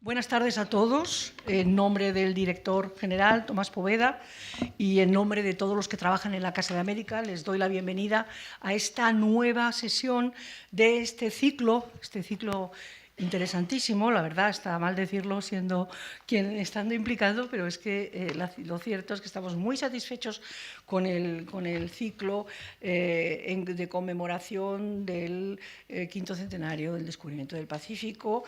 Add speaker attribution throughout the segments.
Speaker 1: Buenas tardes a todos. En nombre del director general, Tomás Poveda, y en nombre de todos los que trabajan en la Casa de América, les doy la bienvenida a esta nueva sesión de este ciclo interesantísimo. La verdad, está mal decirlo siendo quien estando implicado, pero es que lo cierto es que estamos muy satisfechos con el ciclo de conmemoración del quinto centenario del descubrimiento del Pacífico,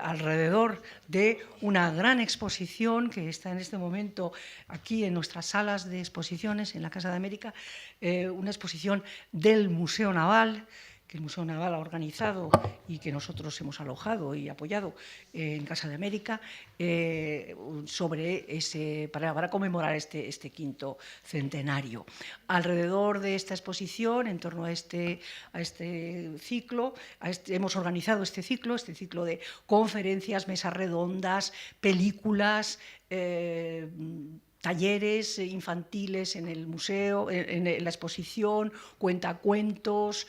Speaker 1: alrededor de una gran exposición que está en este momento aquí en nuestras salas de exposiciones en la Casa de América, una exposición del Museo Naval, que el Museo Naval ha organizado y que nosotros hemos alojado y apoyado en Casa de América, para conmemorar este quinto centenario. Alrededor de esta exposición, en torno a este ciclo, hemos organizado este ciclo de conferencias, mesas redondas, películas, talleres infantiles en el museo, en la exposición, cuentacuentos,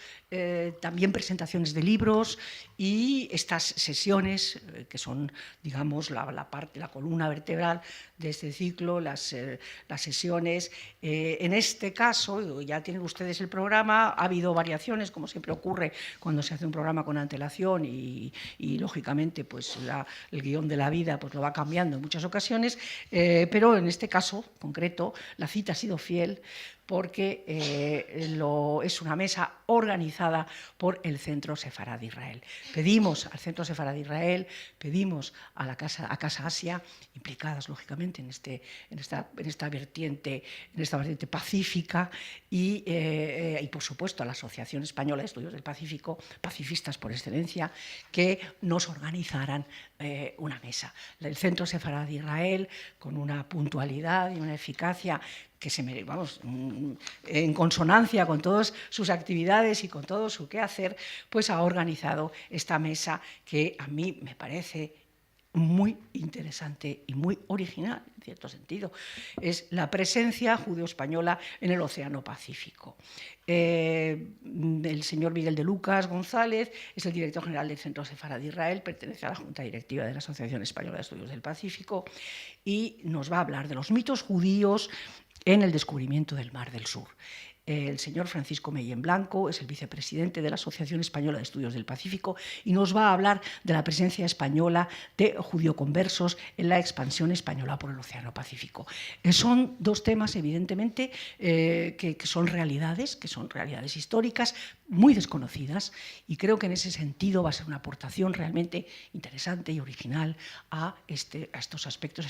Speaker 1: también presentaciones de libros y estas sesiones que son, digamos, la columna vertebral de este ciclo, las sesiones. En este caso, ya tienen ustedes el programa, ha habido variaciones, como siempre ocurre cuando se hace un programa con antelación y lógicamente, pues el guión de la vida pues, lo va cambiando en muchas ocasiones, pero en este caso concreto la cita ha sido fiel porque es una mesa organizada por el Centro Sefarad de Israel. Pedimos al Centro Sefarad de Israel, pedimos a Casa Asia, implicadas lógicamente en esta vertiente pacífica y por supuesto a la Asociación Española de Estudios del Pacífico, pacifistas por excelencia, que nos organizaran una mesa. El Centro Sefarad de Israel, con una puntualidad y una eficacia que en consonancia con todas sus actividades y con todo su quehacer, pues ha organizado esta mesa que a mí me parece muy interesante y muy original, en cierto sentido. Es la presencia judeo-española en el Océano Pacífico. El señor Miguel de Lucas González es el director general del Centro Sefarad de Israel, pertenece a la Junta Directiva de la Asociación Española de Estudios del Pacífico y nos va a hablar de los mitos judíos en el descubrimiento del Mar del Sur. El señor Francisco Mellén Blanco es el vicepresidente de la Asociación Española de Estudios del Pacífico y nos va a hablar de la presencia española de judío-conversos en la expansión española por el Océano Pacífico. Son dos temas, evidentemente, que son realidades históricas muy desconocidas y creo que en ese sentido va a ser una aportación realmente interesante y original a estos aspectos,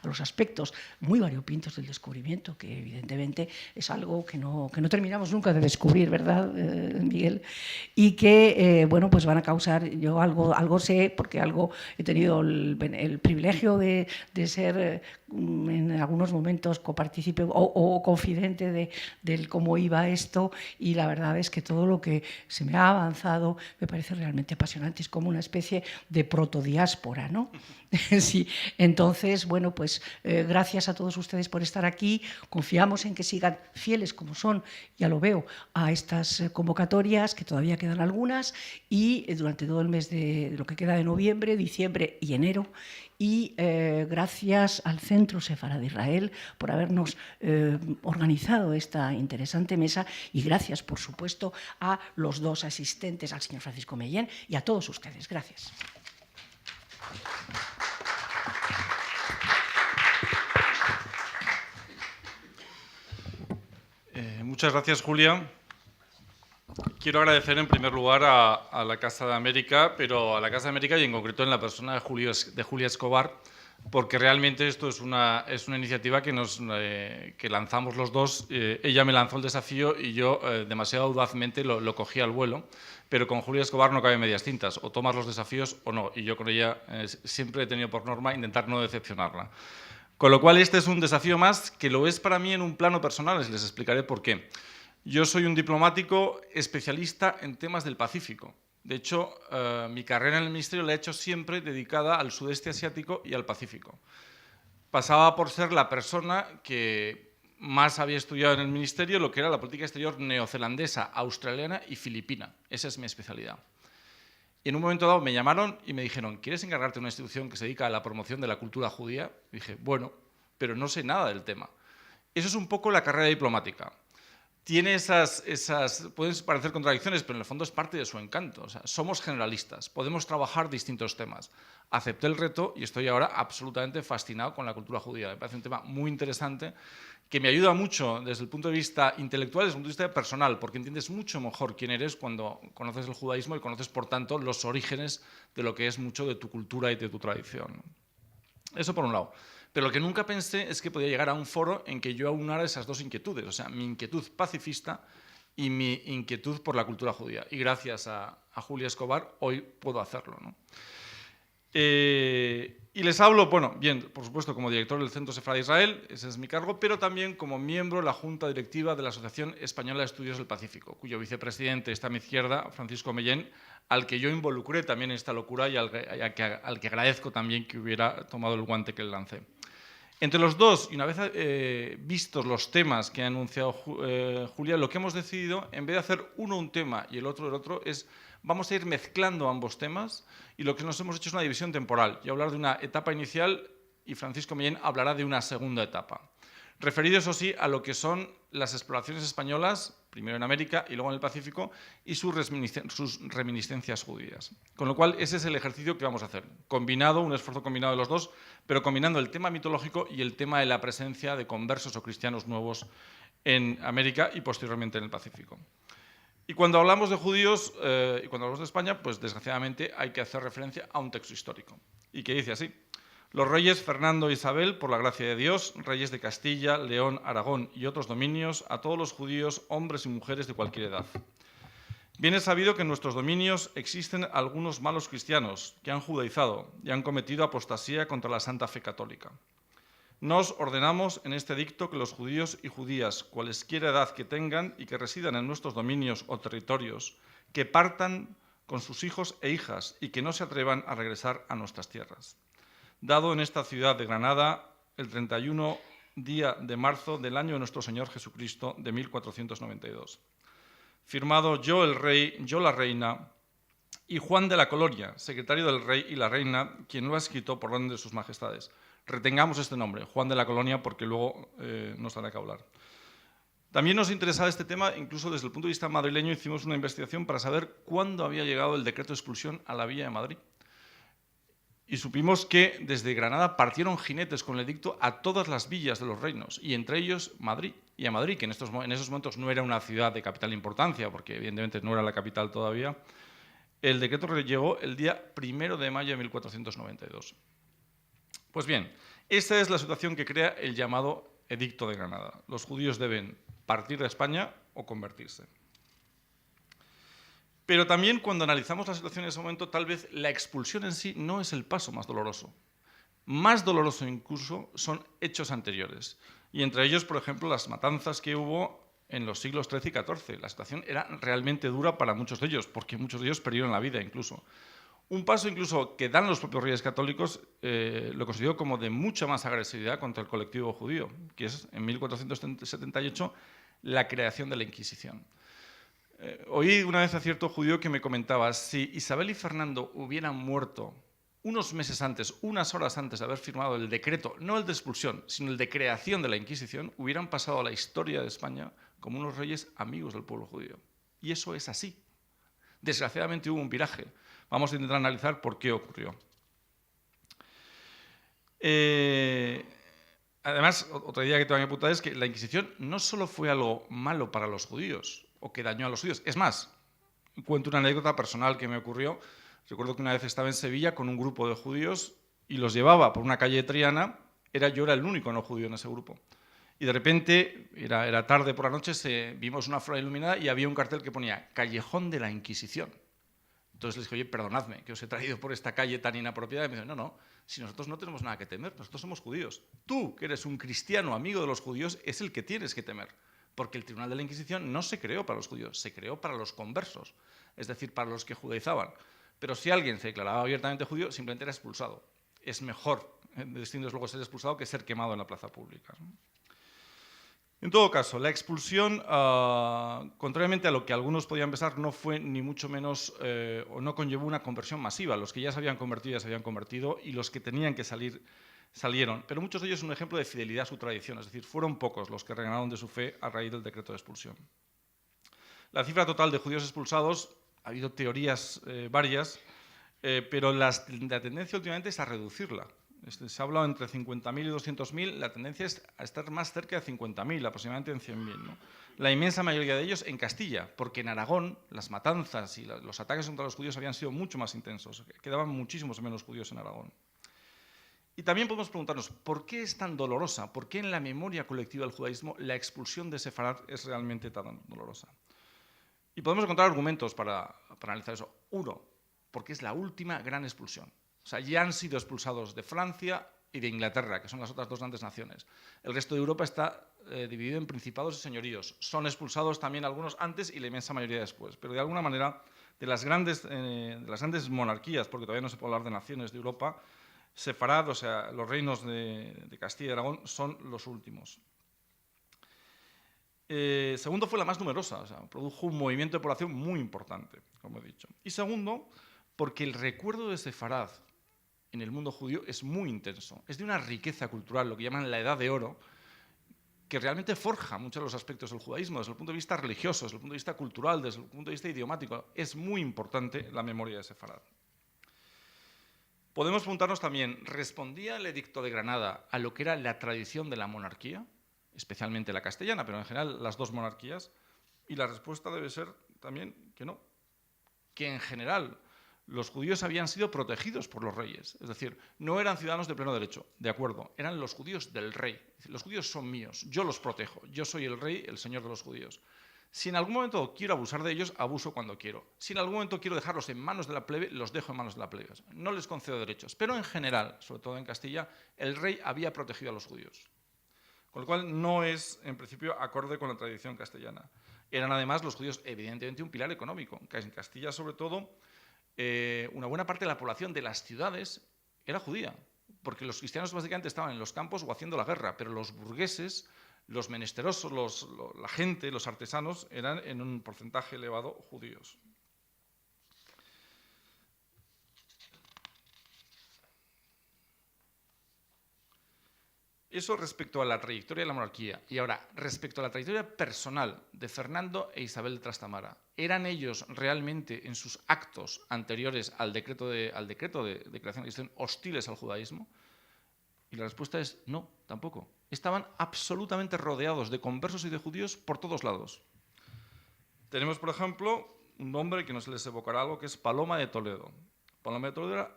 Speaker 1: a los aspectos muy variopintos del descubrimiento, que evidentemente es algo que no terminamos nunca de descubrir, ¿verdad, Miguel? Y que, pues van a causar, yo algo sé, porque he tenido el privilegio de ser en algunos momentos copartícipe o confidente de cómo iba esto, y la verdad es que todo lo que se me ha avanzado me parece realmente apasionante, es como una especie de protodiáspora, ¿no? Sí. Entonces, pues gracias a todos ustedes por estar aquí, confiamos en que sigan fieles como son, ya lo veo, a estas convocatorias, que todavía quedan algunas, y durante todo el mes de lo que queda de noviembre, diciembre y enero, y gracias al Centro Sefarad de Israel por habernos organizado esta interesante mesa, y gracias, por supuesto, a los dos asistentes, al señor Francisco Mellén y a todos ustedes. Gracias.
Speaker 2: Muchas gracias, Julia. Quiero agradecer en primer lugar a la Casa de América, pero a la Casa de América y en concreto en la persona de Julia Escobar, porque realmente esto es una iniciativa que lanzamos los dos. Ella me lanzó el desafío y yo demasiado audazmente lo cogí al vuelo, pero con Julia Escobar no cabe medias tintas, o tomas los desafíos o no, y yo con ella siempre he tenido por norma intentar no decepcionarla. Con lo cual este es un desafío más que lo es para mí en un plano personal, les explicaré por qué. Yo soy un diplomático especialista en temas del Pacífico. De hecho, mi carrera en el Ministerio la he hecho siempre dedicada al sudeste asiático y al Pacífico. Pasaba por ser la persona que más había estudiado en el ministerio lo que era la política exterior neozelandesa, australiana y filipina. Esa es mi especialidad. Y en un momento dado me llamaron y me dijeron, ¿quieres encargarte de una institución que se dedica a la promoción de la cultura judía? Y dije, bueno, pero no sé nada del tema. Eso es un poco la carrera diplomática. Tiene pueden parecer contradicciones, pero en el fondo es parte de su encanto. O sea, somos generalistas, podemos trabajar distintos temas. Acepté el reto y estoy ahora absolutamente fascinado con la cultura judía. Me parece un tema muy interesante que me ayuda mucho desde el punto de vista intelectual y desde el punto de vista personal, porque entiendes mucho mejor quién eres cuando conoces el judaísmo y conoces, por tanto, los orígenes de lo que es mucho de tu cultura y de tu tradición. Eso por un lado. Pero lo que nunca pensé es que podía llegar a un foro en que yo aunara esas dos inquietudes, o sea, mi inquietud pacifista y mi inquietud por la cultura judía. Y gracias a Julia Escobar hoy puedo hacerlo, ¿no? Y les hablo, bueno, bien, por supuesto, como director del Centro Sefardí Israel, ese es mi cargo, pero también como miembro de la Junta Directiva de la Asociación Española de Estudios del Pacífico, cuyo vicepresidente está a mi izquierda, Francisco Mellén, al que yo involucré también en esta locura y al que agradezco también que hubiera tomado el guante que le lancé. Entre los dos, y una vez vistos los temas que ha anunciado Julia, lo que hemos decidido, en vez de hacer uno un tema y el otro, es vamos a ir mezclando ambos temas y lo que nos hemos hecho es una división temporal. Yo hablar de una etapa inicial y Francisco Mellén hablará de una segunda etapa. Referido, eso sí, a lo que son las exploraciones españolas, primero en América y luego en el Pacífico, y sus reminiscencias judías. Con lo cual, ese es el ejercicio que vamos a hacer. Combinado, un esfuerzo combinado de los dos, pero combinando el tema mitológico y el tema de la presencia de conversos o cristianos nuevos en América y posteriormente en el Pacífico. Y cuando hablamos de judíos y cuando hablamos de España, pues desgraciadamente hay que hacer referencia a un texto histórico. Y que dice así: los reyes Fernando e Isabel, por la gracia de Dios, reyes de Castilla, León, Aragón y otros dominios, a todos los judíos, hombres y mujeres de cualquier edad. Bien es sabido que en nuestros dominios existen algunos malos cristianos que han judaizado y han cometido apostasía contra la Santa Fe Católica. Nos ordenamos en este edicto que los judíos y judías, cualesquiera edad que tengan y que residan en nuestros dominios o territorios, que partan con sus hijos e hijas y que no se atrevan a regresar a nuestras tierras. Dado en esta ciudad de Granada el 31 día de marzo del año de nuestro Señor Jesucristo de 1492. Firmado yo el rey, yo la reina y Juan de la Colonia, secretario del rey y la reina, quien lo ha escrito por orden de sus majestades. Retengamos este nombre, Juan de la Colonia, porque luego nos dará que hablar. También nos interesaba este tema, incluso desde el punto de vista madrileño, hicimos una investigación para saber cuándo había llegado el decreto de expulsión a la Villa de Madrid. Y supimos que desde Granada partieron jinetes con el edicto a todas las villas de los reinos, y entre ellos Madrid. Y a Madrid, que en esos momentos no era una ciudad de capital importancia, porque evidentemente no era la capital todavía, el decreto llegó el día 1 de mayo de 1492. Pues bien, esta es la situación que crea el llamado Edicto de Granada. Los judíos deben partir de España o convertirse. Pero también cuando analizamos la situación en ese momento, tal vez la expulsión en sí no es el paso más doloroso. Más doloroso incluso son hechos anteriores. Y entre ellos, por ejemplo, las matanzas que hubo en los siglos XIII y XIV. La situación era realmente dura para muchos de ellos, porque muchos de ellos perdieron la vida incluso. Un paso incluso que dan los propios reyes católicos lo considero como de mucha más agresividad contra el colectivo judío, que es en 1478 la creación de la Inquisición. Oí una vez a cierto judío que me comentaba, si Isabel y Fernando hubieran muerto unos meses antes, unas horas antes de haber firmado el decreto, no el de expulsión, sino el de creación de la Inquisición, hubieran pasado a la historia de España como unos reyes amigos del pueblo judío. Y eso es así. Desgraciadamente hubo un viraje. Vamos a intentar analizar por qué ocurrió. Además, otra idea que tengo que apuntar es que la Inquisición no solo fue algo malo para los judíos o que dañó a los judíos. Es más, cuento una anécdota personal que me ocurrió. Recuerdo que una vez estaba en Sevilla con un grupo de judíos y los llevaba por una calle de Triana. Yo era el único no judío en ese grupo. Y de repente, era tarde por la noche, vimos una flor iluminada y había un cartel que ponía Callejón de la Inquisición. Entonces les dije, oye, perdonadme, que os he traído por esta calle tan inapropiada. Y me dijeron, no, si nosotros no tenemos nada que temer, nosotros somos judíos. Tú, que eres un cristiano amigo de los judíos, es el que tienes que temer. Porque el Tribunal de la Inquisición no se creó para los judíos, se creó para los conversos, es decir, para los que judaizaban. Pero si alguien se declaraba abiertamente judío, simplemente era expulsado. Es mejor, desde luego, ser expulsado que ser quemado en la plaza pública. En todo caso, la expulsión, contrariamente a lo que algunos podían pensar, no fue ni mucho menos, o no conllevó una conversión masiva. Los que ya se habían convertido, ya se habían convertido, y los que tenían que salir, salieron. Pero muchos de ellos son un ejemplo de fidelidad a su tradición, es decir, fueron pocos los que renegaron de su fe a raíz del decreto de expulsión. La cifra total de judíos expulsados, ha habido teorías varias, pero la tendencia últimamente es a reducirla. Se ha hablado entre 50.000 y 200.000, la tendencia es a estar más cerca de 50.000, aproximadamente en 100.000. ¿no? La inmensa mayoría de ellos en Castilla, porque en Aragón las matanzas y los ataques contra los judíos habían sido mucho más intensos, quedaban muchísimos menos judíos en Aragón. Y también podemos preguntarnos, ¿por qué es tan dolorosa? ¿Por qué en la memoria colectiva del judaísmo la expulsión de Sefarad es realmente tan dolorosa? Y podemos encontrar argumentos para analizar eso. Uno, porque es la última gran expulsión. O sea, ya han sido expulsados de Francia y de Inglaterra, que son las otras dos grandes naciones. El resto de Europa está dividido en principados y señoríos. Son expulsados también algunos antes y la inmensa mayoría después. Pero de alguna manera, de las grandes monarquías, porque todavía no se puede hablar de naciones de Europa, Sefarad, o sea, los reinos de Castilla y Aragón, son los últimos. Segundo, fue la más numerosa, o sea, produjo un movimiento de población muy importante, como he dicho. Y segundo, porque el recuerdo de Sefarad en el mundo judío es muy intenso, es de una riqueza cultural, lo que llaman la Edad de Oro, que realmente forja muchos de los aspectos del judaísmo, desde el punto de vista religioso, desde el punto de vista cultural, desde el punto de vista idiomático. Es muy importante la memoria de Sefarad. Podemos preguntarnos también, ¿respondía el Edicto de Granada a lo que era la tradición de la monarquía? Especialmente la castellana, pero en general las dos monarquías, y la respuesta debe ser también que no, que en general los judíos habían sido protegidos por los reyes, es decir, no eran ciudadanos de pleno derecho, de acuerdo, eran los judíos del rey, los judíos son míos, yo los protejo, yo soy el rey, el señor de los judíos. Si en algún momento quiero abusar de ellos, abuso cuando quiero. Si en algún momento quiero dejarlos en manos de la plebe, los dejo en manos de la plebe. No les concedo derechos, pero en general, sobre todo en Castilla, el rey había protegido a los judíos. Con lo cual no es, en principio, acorde con la tradición castellana. Eran además los judíos, evidentemente, un pilar económico. En Castilla, sobre todo, una buena parte de la población de las ciudades era judía, porque los cristianos básicamente estaban en los campos o haciendo la guerra, pero los burgueses, los menesterosos, la gente, los artesanos, eran en un porcentaje elevado judíos. Eso respecto a la trayectoria de la monarquía. Y ahora, respecto a la trayectoria personal de Fernando e Isabel de Trastamara, ¿eran ellos realmente en sus actos anteriores al decreto de creación de la Iglesia hostiles al judaísmo? Y la respuesta es no, tampoco. Estaban absolutamente rodeados de conversos y de judíos por todos lados. Tenemos, por ejemplo, un nombre que nos les evocará algo, que es Paloma de Toledo. Paloma de Toledo era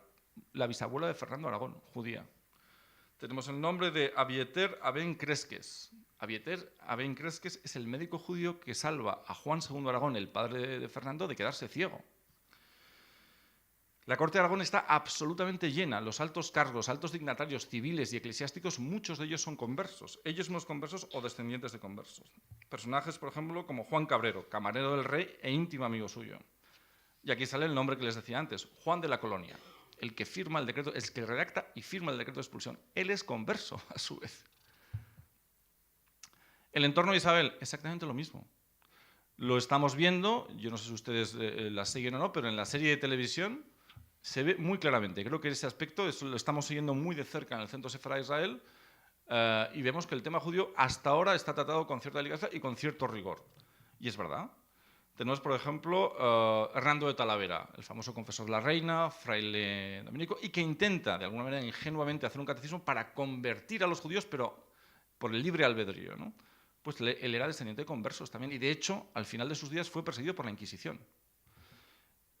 Speaker 2: la bisabuela de Fernando Aragón, judía. Tenemos el nombre de Abieter Aben Cresques. Abieter Aben Cresques es el médico judío que salva a Juan II de Aragón, el padre de Fernando, de quedarse ciego. La corte de Aragón está absolutamente llena. Los altos cargos, altos dignatarios civiles y eclesiásticos, muchos de ellos son conversos. Ellos mismos conversos o descendientes de conversos. Personajes, por ejemplo, como Juan Cabrero, camarero del rey e íntimo amigo suyo. Y aquí sale el nombre que les decía antes, Juan de la Colonia. El que firma el decreto, es el que redacta y firma el decreto de expulsión. Él es converso, a su vez. El entorno de Isabel, exactamente lo mismo. Lo estamos viendo, yo no sé si ustedes la siguen o no, pero en la serie de televisión se ve muy claramente. Creo que ese aspecto lo estamos siguiendo muy de cerca en el Centro Sefarad de Israel y vemos que el tema judío hasta ahora está tratado con cierta delicadeza y con cierto rigor. Y es verdad. Tenemos, por ejemplo, Hernando de Talavera, el famoso confesor de la reina, fraile dominico, y que intenta, de alguna manera, ingenuamente hacer un catecismo para convertir a los judíos, pero por el libre albedrío, ¿no? Pues él era descendiente de conversos también, y de hecho, al final de sus días fue perseguido por la Inquisición.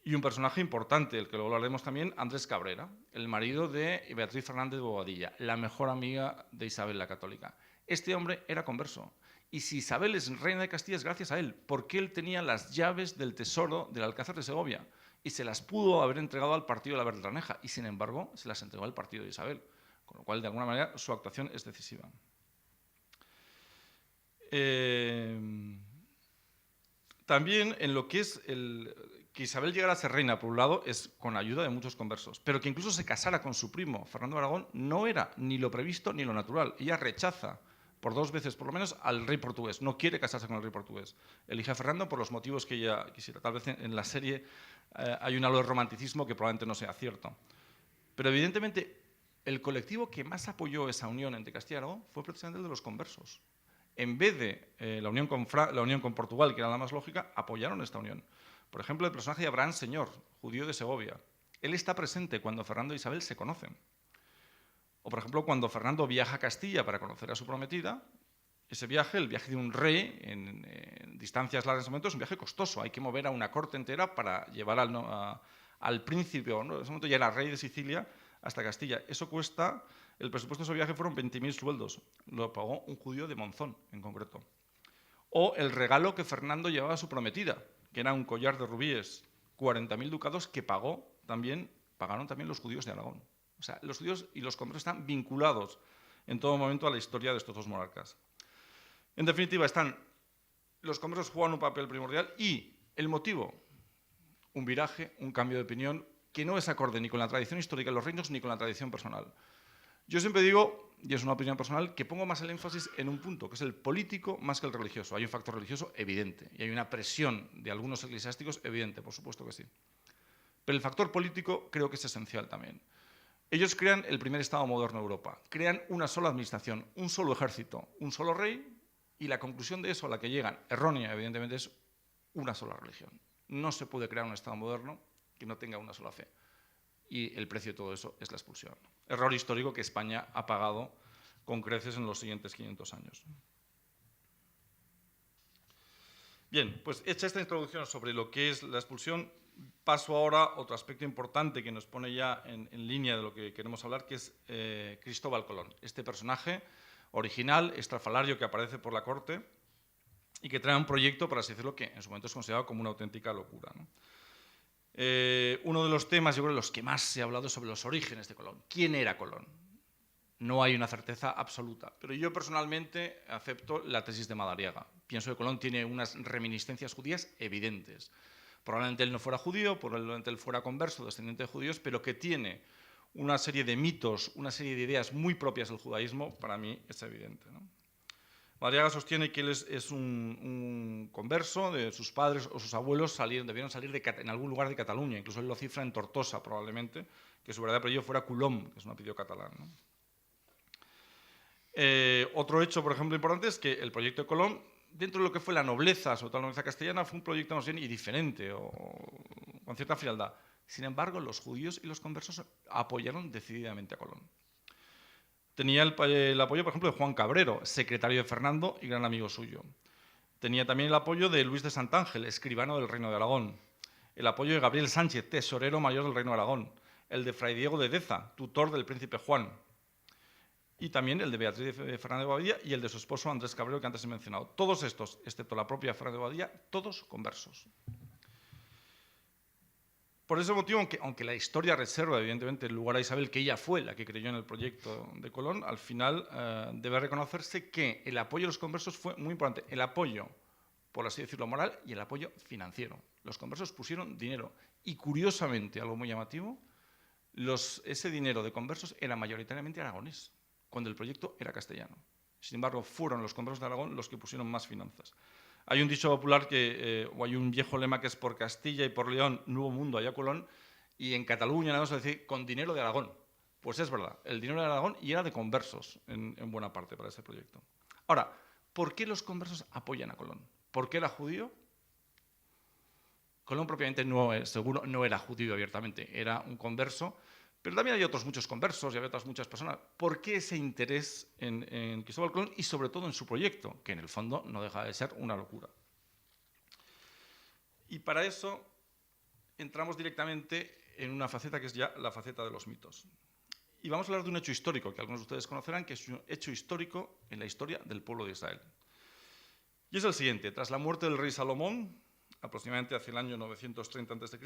Speaker 2: Y un personaje importante, el que luego hablaremos también, Andrés Cabrera, el marido de Beatriz Fernández de Bobadilla, la mejor amiga de Isabel la Católica. Este hombre era converso. Y si Isabel es reina de Castilla es gracias a él, porque él tenía las llaves del tesoro del Alcázar de Segovia y se las pudo haber entregado al partido de la Bertraneja y sin embargo se las entregó al partido de Isabel, con lo cual de alguna manera su actuación es decisiva. También en lo que es que Isabel llegara a ser reina, por un lado, es con ayuda de muchos conversos, pero que incluso se casara con su primo, Fernando de Aragón, no era ni lo previsto ni lo natural. Ella rechaza por 2 veces por lo menos, al rey portugués. No quiere casarse con el rey portugués. Elige a Fernando por los motivos que ella quisiera. Tal vez en la serie hay un halo de romanticismo que probablemente no sea cierto. Pero evidentemente el colectivo que más apoyó esa unión entre Castilla y Aragón fue precisamente el de los conversos. En vez de la unión con Portugal, que era la más lógica, apoyaron esta unión. Por ejemplo, el personaje de Abraham Señor, judío de Segovia. Él está presente cuando Fernando e Isabel se conocen. O, por ejemplo, cuando Fernando viaja a Castilla para conocer a su prometida, ese viaje, el viaje de un rey en distancias largas en ese momento, es un viaje costoso. Hay que mover a una corte entera para llevar al príncipe, ¿no? En ese momento ya era rey de Sicilia, hasta Castilla. Eso cuesta, el presupuesto de ese viaje fueron 20.000 sueldos. Lo pagó un judío de Monzón, en concreto. O el regalo que Fernando llevaba a su prometida, que era un collar de rubíes, 40.000 ducados, que pagaron también los judíos de Aragón. O sea, los judíos y los conversos están vinculados en todo momento a la historia de estos dos monarcas. En definitiva, los conversos juegan un papel primordial y el motivo, un viraje, un cambio de opinión que no es acorde ni con la tradición histórica de los reinos ni con la tradición personal. Yo siempre digo, y es una opinión personal, que pongo más el énfasis en un punto, que es el político más que el religioso. Hay un factor religioso evidente y hay una presión de algunos eclesiásticos evidente, por supuesto que sí. Pero el factor político creo que es esencial también. Ellos crean el primer Estado moderno de Europa, crean una sola administración, un solo ejército, un solo rey, y la conclusión de eso a la que llegan, errónea evidentemente, es una sola religión. No se puede crear un Estado moderno que no tenga una sola fe. Y el precio de todo eso es la expulsión. Error histórico que España ha pagado con creces en los siguientes 500 años. Bien, pues hecha esta introducción sobre lo que es la expulsión, paso ahora a otro aspecto importante que nos pone ya en línea de lo que queremos hablar, que es Cristóbal Colón. Este personaje original, estrafalario, que aparece por la corte y que trae un proyecto, por así decirlo, que en su momento es considerado como una auténtica locura, ¿no? Uno de los temas, yo creo, de los que más se ha hablado es sobre los orígenes de Colón. ¿Quién era Colón? No hay una certeza absoluta, pero yo personalmente acepto la tesis de Madariaga. Pienso que Colón tiene unas reminiscencias judías evidentes. Probablemente él no fuera judío, probablemente él fuera converso, descendiente de judíos, pero que tiene una serie de mitos, una serie de ideas muy propias del judaísmo, para mí es evidente, ¿no? Madariaga sostiene que él es un converso, de sus padres o sus abuelos debieron salir en algún lugar de Cataluña, incluso él lo cifra en Tortosa probablemente, que su verdadero apellido fuera Coulomb, que es un apellido catalán, ¿no? Otro hecho, por ejemplo, importante es que el proyecto de Colón, dentro de lo que fue la nobleza, sobre todo la nobleza castellana, fue un proyecto más bien diferente o con cierta frialdad. Sin embargo, los judíos y los conversos apoyaron decididamente a Colón. Tenía el apoyo, por ejemplo, de Juan Cabrero, secretario de Fernando y gran amigo suyo. Tenía también el apoyo de Luis de Santángel, escribano del Reino de Aragón. El apoyo de Gabriel Sánchez, tesorero mayor del Reino de Aragón. El de Fray Diego de Deza, tutor del príncipe Juan. Y también el de Beatriz de Fernández de Bobadilla y el de su esposo Andrés Cabrero, que antes he mencionado. Todos estos, excepto la propia Fernández de Bobadilla, todos conversos. Por ese motivo, aunque la historia reserva, evidentemente, el lugar a Isabel, que ella fue la que creyó en el proyecto de Colón, al final debe reconocerse que el apoyo de los conversos fue muy importante. El apoyo, por así decirlo, moral y el apoyo financiero. Los conversos pusieron dinero. Y curiosamente, algo muy llamativo, ese dinero de conversos era mayoritariamente aragonés, cuando el proyecto era castellano. Sin embargo, fueron los conversos de Aragón los que pusieron más finanzas. Hay un dicho popular o hay un viejo lema que es por Castilla y por León, nuevo mundo allá Colón, y en Cataluña vamos a decir con dinero de Aragón. Pues es verdad, el dinero de Aragón y era de conversos en buena parte para ese proyecto. Ahora, ¿por qué los conversos apoyan a Colón? ¿Por qué era judío? Colón propiamente seguro no era judío abiertamente, era un converso, pero también hay otros muchos conversos y hay otras muchas personas. ¿Por qué ese interés en Cristóbal Colón y sobre todo en su proyecto, que en el fondo no deja de ser una locura? Y para eso entramos directamente en una faceta que es ya la faceta de los mitos. Y vamos a hablar de un hecho histórico que algunos de ustedes conocerán, que es un hecho histórico en la historia del pueblo de Israel. Y es el siguiente: tras la muerte del rey Salomón, aproximadamente hacia el año 930 a.C.,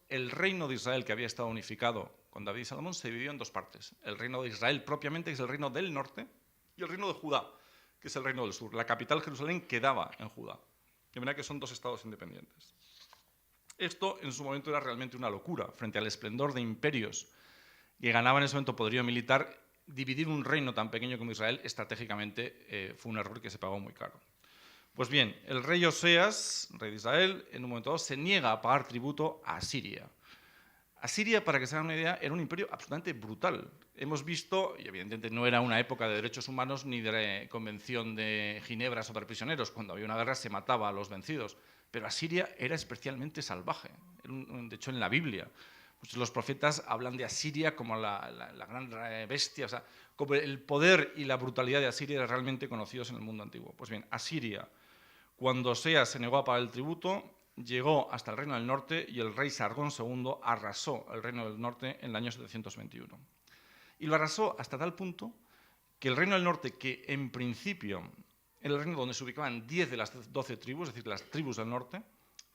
Speaker 2: el reino de Israel, que había estado unificado con David y Salomón, se dividió en dos partes. El reino de Israel propiamente, que es el reino del norte, y el reino de Judá, que es el reino del sur. La capital, Jerusalén, quedaba en Judá. De manera que son dos estados independientes. Esto en su momento era realmente una locura, frente al esplendor de imperios que ganaban en ese momento poderío militar. dividir un reino tan pequeño como Israel estratégicamente fue un error que se pagó muy caro. Pues bien, el rey Oseas, rey de Israel, en un momento dado se niega a pagar tributo a Asiria. Asiria, para que se hagan una idea, era un imperio absolutamente brutal. Hemos visto, y evidentemente no era una época de derechos humanos ni de convención de Ginebra sobre prisioneros, cuando había una guerra se mataba a los vencidos, pero Asiria era especialmente salvaje, de hecho en la Biblia. Pues los profetas hablan de Asiria como la gran bestia, o sea, como el poder y la brutalidad de Asiria eran realmente conocidos en el mundo antiguo. Pues bien, Asiria, cuando Oseas se negó a pagar el tributo, llegó hasta el Reino del Norte y el rey Sargón II arrasó el Reino del Norte en el año 721. Y lo arrasó hasta tal punto que el Reino del Norte, que en principio era el reino donde se ubicaban 10 de las 12 tribus, es decir, las tribus del norte,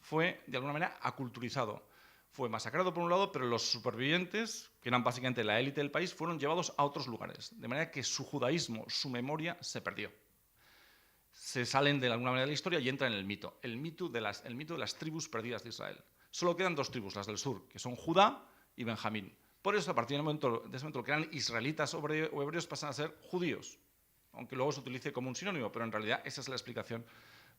Speaker 2: fue de alguna manera aculturizado. Fue masacrado por un lado, pero los supervivientes, que eran básicamente la élite del país, fueron llevados a otros lugares, de manera que su judaísmo, su memoria, se perdió. Se salen de alguna manera de la historia y entran en el mito de las tribus perdidas de Israel. Solo quedan dos tribus, las del sur, que son Judá y Benjamín. Por eso, a partir de ese momento, lo que eran israelitas o hebreos pasan a ser judíos, aunque luego se utilice como un sinónimo, pero en realidad esa es la explicación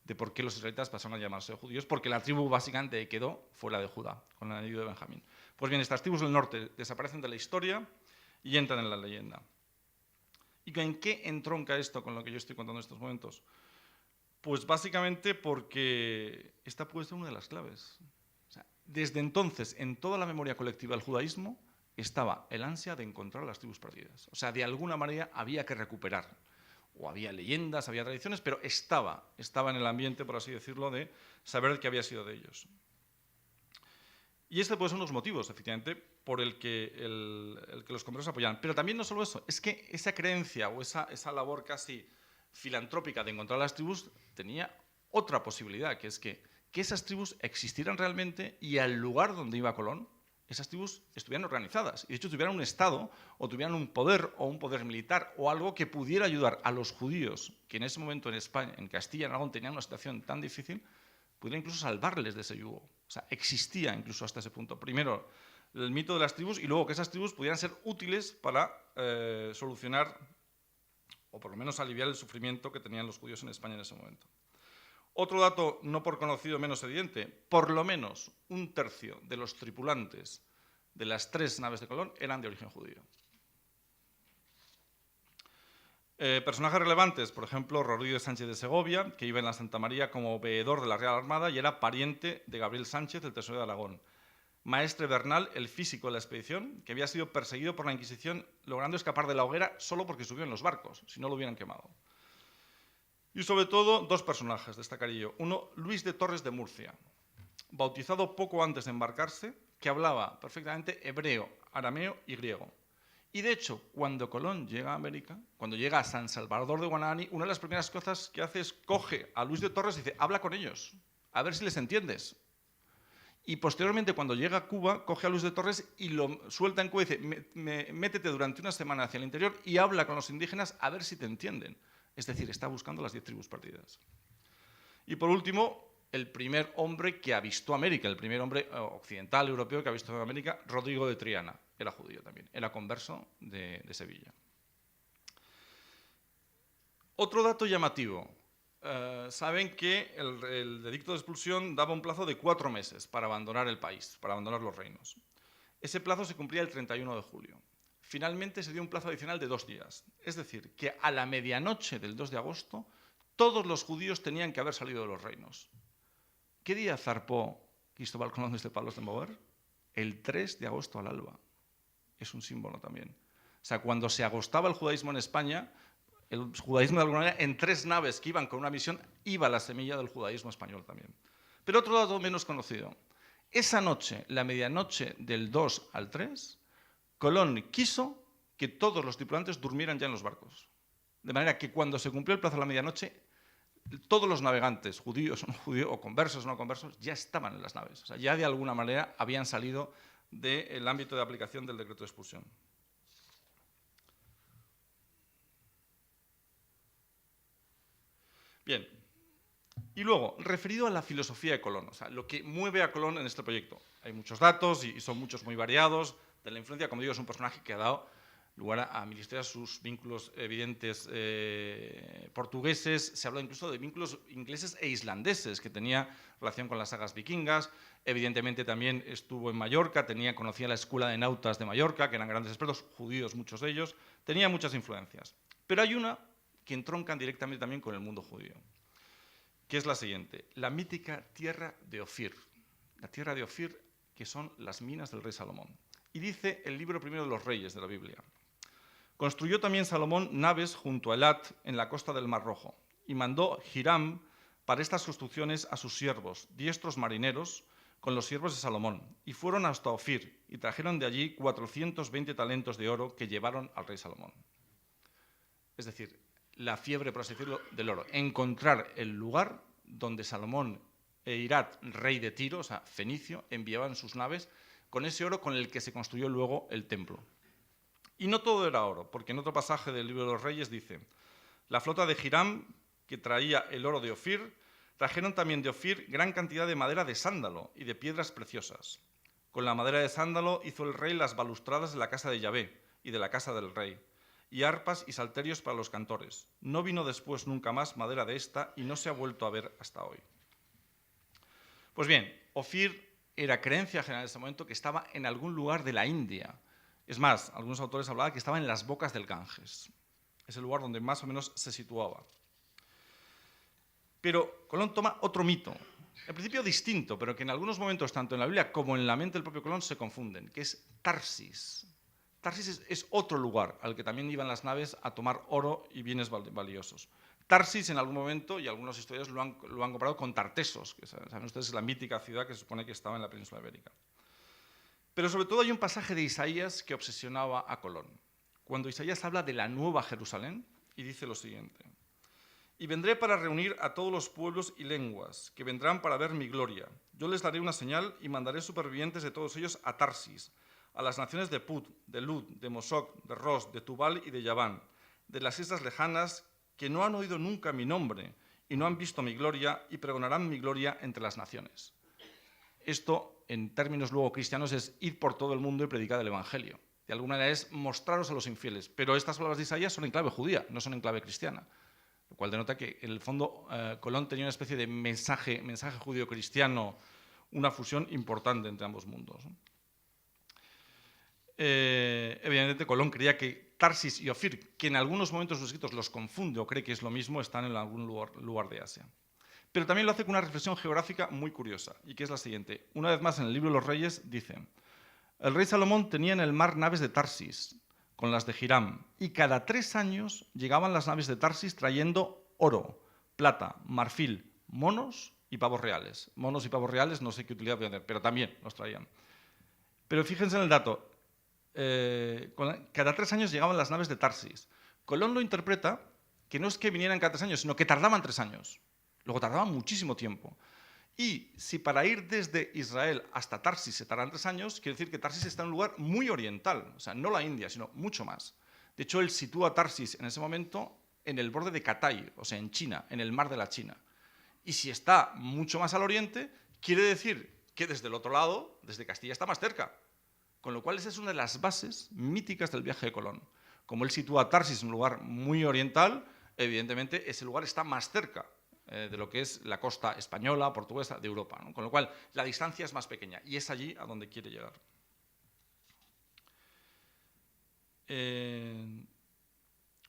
Speaker 2: de por qué los israelitas pasaron a llamarse judíos, porque la tribu básicamente que quedó fue la de Judá, con el ayuda de Benjamín. Pues bien, estas tribus del norte desaparecen de la historia y entran en la leyenda. ¿Y en qué entronca esto con lo que yo estoy contando en estos momentos? Pues básicamente porque esta puede ser una de las claves. O sea, desde entonces, en toda la memoria colectiva del judaísmo, estaba el ansia de encontrar las tribus perdidas. O sea, de alguna manera había que recuperar. O había leyendas, había tradiciones, pero estaba en el ambiente, por así decirlo, de saber qué había sido de ellos. Y este puede ser uno de los motivos, efectivamente, por el que los conversos apoyaban. Pero también no solo eso, es que esa creencia o esa labor casi filantrópica de encontrar las tribus tenía otra posibilidad, que es que esas tribus existieran realmente y al lugar donde iba Colón, esas tribus estuvieran organizadas y de hecho tuvieran un estado o tuvieran un poder militar o algo que pudiera ayudar a los judíos que en ese momento en España, en Castilla y en Aragón tenían una situación tan difícil, pudiera incluso salvarles de ese yugo. O sea, existía incluso hasta ese punto. Primero, el mito de las tribus y luego que esas tribus pudieran ser útiles para solucionar o por lo menos aliviar el sufrimiento que tenían los judíos en España en ese momento. Otro dato no por conocido menos evidente, por lo menos un tercio de los tripulantes de las 3 naves de Colón eran de origen judío. Personajes relevantes, por ejemplo, Rodrigo Sánchez de Segovia, que iba en la Santa María como veedor de la Real Armada y era pariente de Gabriel Sánchez, el tesorero de Aragón. Maestre Bernal, el físico de la expedición, que había sido perseguido por la Inquisición, logrando escapar de la hoguera solo porque subió en los barcos, si no lo hubieran quemado. Y sobre todo, 2 personajes destacaría yo. Uno, Luis de Torres de Murcia, bautizado poco antes de embarcarse, que hablaba perfectamente hebreo, arameo y griego. Y de hecho, cuando Colón llega a América, cuando llega a San Salvador de Guanahani, una de las primeras cosas que hace es coge a Luis de Torres y dice, habla con ellos, a ver si les entiendes. Y posteriormente, cuando llega a Cuba, coge a Luis de Torres y lo suelta en Cuba y dice, métete durante una semana hacia el interior y habla con los indígenas a ver si te entienden. Es decir, está buscando las 10 tribus perdidas. Y por último, el primer hombre que avistó América, el primer hombre occidental europeo que avistó América, Rodrigo de Triana. Era judío también, era converso de Sevilla. Otro dato llamativo. Saben que el edicto de expulsión daba un plazo de 4 meses para abandonar el país, para abandonar los reinos. Ese plazo se cumplía el 31 de julio. Finalmente se dio un plazo adicional de 2 días. Es decir, que a la medianoche del 2 de agosto todos los judíos tenían que haber salido de los reinos. ¿Qué día zarpó Cristóbal Colón desde Palos de Mover? El 3 de agosto al alba. Es un símbolo también. O sea, cuando se agostaba el judaísmo en España, el judaísmo de alguna manera, en 3 naves que iban con una misión, iba la semilla del judaísmo español también. Pero otro dato menos conocido. Esa noche, la medianoche del 2 al 3, Colón quiso que todos los tripulantes durmieran ya en los barcos. De manera que cuando se cumplió el plazo de la medianoche, todos los navegantes, judíos o no judíos, o conversos o no conversos, ya estaban en las naves. O sea, ya de alguna manera habían salido del ámbito de aplicación del decreto de expulsión. Bien. Y luego, referido a la filosofía de Colón, o sea, lo que mueve a Colón en este proyecto. Hay muchos datos y son muchos muy variados. De la influencia, como digo, es un personaje que ha dado lugar a mil historias, sus vínculos evidentes portugueses, se habla incluso de vínculos ingleses e islandeses, que tenía relación con las sagas vikingas. Evidentemente también estuvo en Mallorca, conocía la escuela de nautas de Mallorca, que eran grandes expertos, judíos muchos de ellos, tenía muchas influencias. Pero hay una que entroncan directamente también con el mundo judío, que es la siguiente: la mítica tierra de Ofir. La tierra de Ofir, que son las minas del rey Salomón. Y dice el libro primero de los Reyes de la Biblia: construyó también Salomón naves junto a Elat, en la costa del Mar Rojo, y mandó Hiram para estas construcciones a sus siervos, diestros marineros, con los siervos de Salomón, y fueron hasta Ofir, y trajeron de allí 420 talentos de oro que llevaron al rey Salomón. Es decir, la fiebre, por así decirlo, del oro. Encontrar el lugar donde Salomón e Hirat, rey de Tiro, o sea, fenicio, enviaban sus naves con ese oro con el que se construyó luego el templo. Y no todo era oro, porque en otro pasaje del libro de los Reyes dice: la flota de Hiram, que traía el oro de Ofir, trajeron también de Ofir gran cantidad de madera de sándalo y de piedras preciosas. Con la madera de sándalo hizo el rey las balustradas de la casa de Yahvé y de la casa del rey, y arpas y salterios para los cantores. No vino después nunca más madera de esta, y no se ha vuelto a ver hasta hoy. Pues bien, Ofir era creencia general en ese momento que estaba en algún lugar de la India. Es más, algunos autores hablaban que estaba en las bocas del Ganges. Es el lugar donde más o menos se situaba. Pero Colón toma otro mito, en principio distinto, pero que en algunos momentos, tanto en la Biblia como en la mente del propio Colón, se confunden, que es Tarsis. Tarsis es otro lugar al que también iban las naves a tomar oro y bienes valiosos. Tarsis en algún momento, y algunos historiadores lo han comparado con Tartesos, que saben ustedes es la mítica ciudad que se supone que estaba en la península ibérica. Pero sobre todo hay un pasaje de Isaías que obsesionaba a Colón, cuando Isaías habla de la nueva Jerusalén y dice lo siguiente: y vendré para reunir a todos los pueblos y lenguas, que vendrán para ver mi gloria. Yo les daré una señal y mandaré supervivientes de todos ellos a Tarsis, a las naciones de Put, de Lud, de Mosoc, de Ros, de Tubal y de Yaván, de las islas lejanas, que no han oído nunca mi nombre y no han visto mi gloria, y pregonarán mi gloria entre las naciones. Esto, en términos luego cristianos, es ir por todo el mundo y predicar el Evangelio. De alguna manera es mostraros a los infieles. Pero estas palabras de Isaías son en clave judía, no son en clave cristiana. Lo cual denota que, en el fondo, Colón tenía una especie de mensaje judío-cristiano, una fusión importante entre ambos mundos, ¿no? Evidentemente, Colón creía que Tarsis y Ofir, que en algunos momentos de sus escritos los confunde o cree que es lo mismo, están en algún lugar de Asia. Pero también lo hace con una reflexión geográfica muy curiosa, y que es la siguiente. Una vez más, en el libro de los Reyes dice: el rey Salomón tenía en el mar naves de Tarsis, con las de Hiram, y cada 3 años llegaban las naves de Tarsis trayendo oro, plata, marfil, monos y pavos reales. Monos y pavos reales no sé qué utilidad pueden tener, pero también los traían. Pero fíjense en el dato. Cada 3 años llegaban las naves de Tarsis. Colón lo interpreta que no es que vinieran cada 3 años, sino que tardaban 3 años. Luego tardaban muchísimo tiempo. Y si para ir desde Israel hasta Tarsis se tardan 3 años, quiere decir que Tarsis está en un lugar muy oriental, o sea, no la India, sino mucho más. De hecho, él sitúa Tarsis en ese momento en el borde de Catay, o sea, en China, en el mar de la China. Y si está mucho más al oriente, quiere decir que desde el otro lado, desde Castilla, está más cerca. Con lo cual, esa es una de las bases míticas del viaje de Colón. Como él sitúa Tarsis en un lugar muy oriental, evidentemente ese lugar está más cerca de lo que es la costa española, portuguesa, de Europa, ¿no? Con lo cual, la distancia es más pequeña y es allí a donde quiere llegar.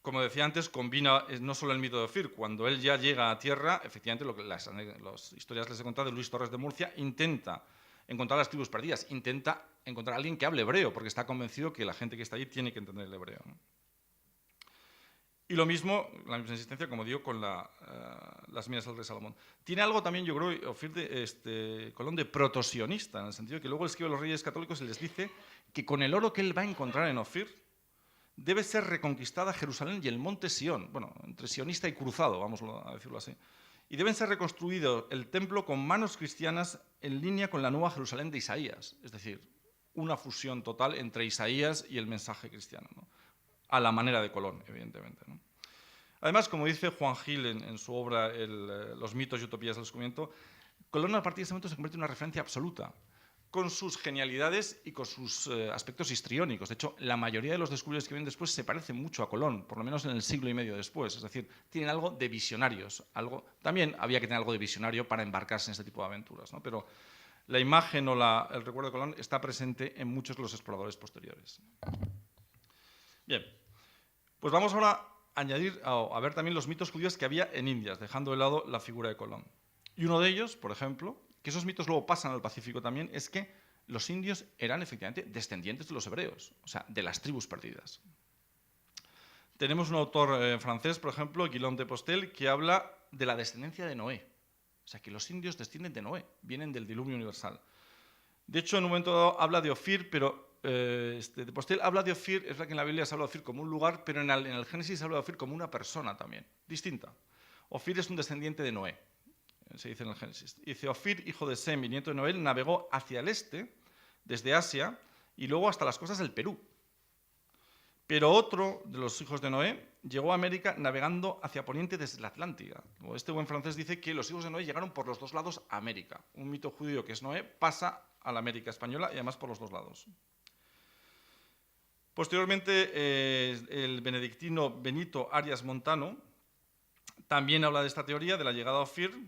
Speaker 2: Como decía antes, combina no solo el mito de Ofir. Cuando él ya llega a tierra, efectivamente, las historias que les he contado de Luis Torres de Murcia, intenta encontrar las tribus perdidas, intenta encontrar a alguien que hable hebreo, porque está convencido que la gente que está allí tiene que entender el hebreo, ¿no? Y lo mismo, la misma insistencia, como digo, con las minas del rey Salomón. Tiene algo también, yo creo, Ofir Colón de protosionista, en el sentido de que luego escribe a los reyes católicos y les dice que con el oro que él va a encontrar en Ofir debe ser reconquistada Jerusalén y el monte Sión, bueno, entre sionista y cruzado, vamos a decirlo así. Y deben ser reconstruido el templo con manos cristianas en línea con la nueva Jerusalén de Isaías, es decir, una fusión total entre Isaías y el mensaje cristiano, ¿no? A la manera de Colón, evidentemente, ¿no? Además, como dice Juan Gil en su obra Los mitos y utopías del descubrimiento, Colón a partir de ese momento se convierte en una referencia absoluta, con sus genialidades y con sus aspectos histriónicos. De hecho, la mayoría de los descubridores que vienen después se parecen mucho a Colón, por lo menos en el siglo y medio después. Es decir, tienen algo de visionarios. También había que tener algo de visionario para embarcarse en este tipo de aventuras, ¿no? Pero la imagen o el recuerdo de Colón está presente en muchos de los exploradores posteriores. Bien, pues vamos ahora a ver también los mitos judíos que había en Indias, dejando de lado la figura de Colón. Y uno de ellos, por ejemplo, que esos mitos luego pasan al Pacífico también, es que los indios eran efectivamente descendientes de los hebreos, o sea, de las tribus perdidas. Tenemos un autor francés, por ejemplo, Guillaume de Postel, que habla de la descendencia de Noé. O sea, que los indios descienden de Noé, vienen del diluvio universal. De hecho, en un momento dado habla de Ofir, pero de Postel habla de Ofir, es verdad que en la Biblia se habla de Ofir como un lugar, pero en el Génesis se habla de Ofir como una persona también, distinta. Ofir es un descendiente de Noé. Se dice en el Génesis. Dice, Ofir, hijo de Sem y nieto de Noé, navegó hacia el este, desde Asia, y luego hasta las costas del Perú. Pero otro de los hijos de Noé llegó a América navegando hacia poniente desde la Atlántida. Este buen francés dice que los hijos de Noé llegaron por los dos lados a América. Un mito judío que es Noé pasa a la América española y además por los dos lados. Posteriormente, el benedictino Benito Arias Montano también habla de esta teoría de la llegada a Ofir,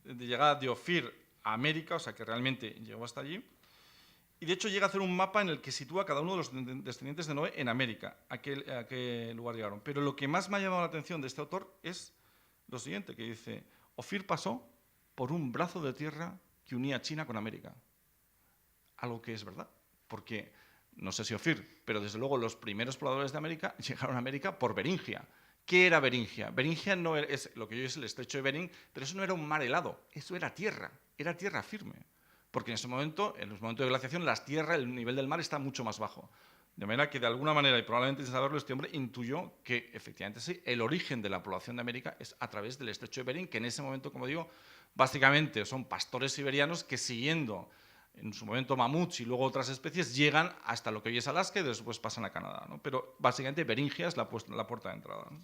Speaker 2: de llegada de Ofir a América, o sea que realmente llegó hasta allí, y de hecho llega a hacer un mapa en el que sitúa cada uno de los descendientes de Noé en América, a qué lugar llegaron. Pero lo que más me ha llamado la atención de este autor es lo siguiente, que dice, Ofir pasó por un brazo de tierra que unía China con América. Algo que es verdad, porque no sé si Ofir, pero desde luego los primeros pobladores de América llegaron a América por Beringia. ¿Qué era Beringia? Beringia no es lo que hoy es el estrecho de Bering, pero eso no era un mar helado, eso era tierra firme. Porque en los momentos de glaciación, el nivel del mar está mucho más bajo. De manera que, de alguna manera, y probablemente sin saberlo, este hombre intuyó que, efectivamente, sí, el origen de la población de América es a través del estrecho de Bering, que en ese momento, como digo, básicamente son pastores siberianos que, siguiendo en su momento mamuts y luego otras especies, llegan hasta lo que hoy es Alaska y después pasan a Canadá, ¿no? Pero básicamente Beringia es la puerta de entrada, ¿no?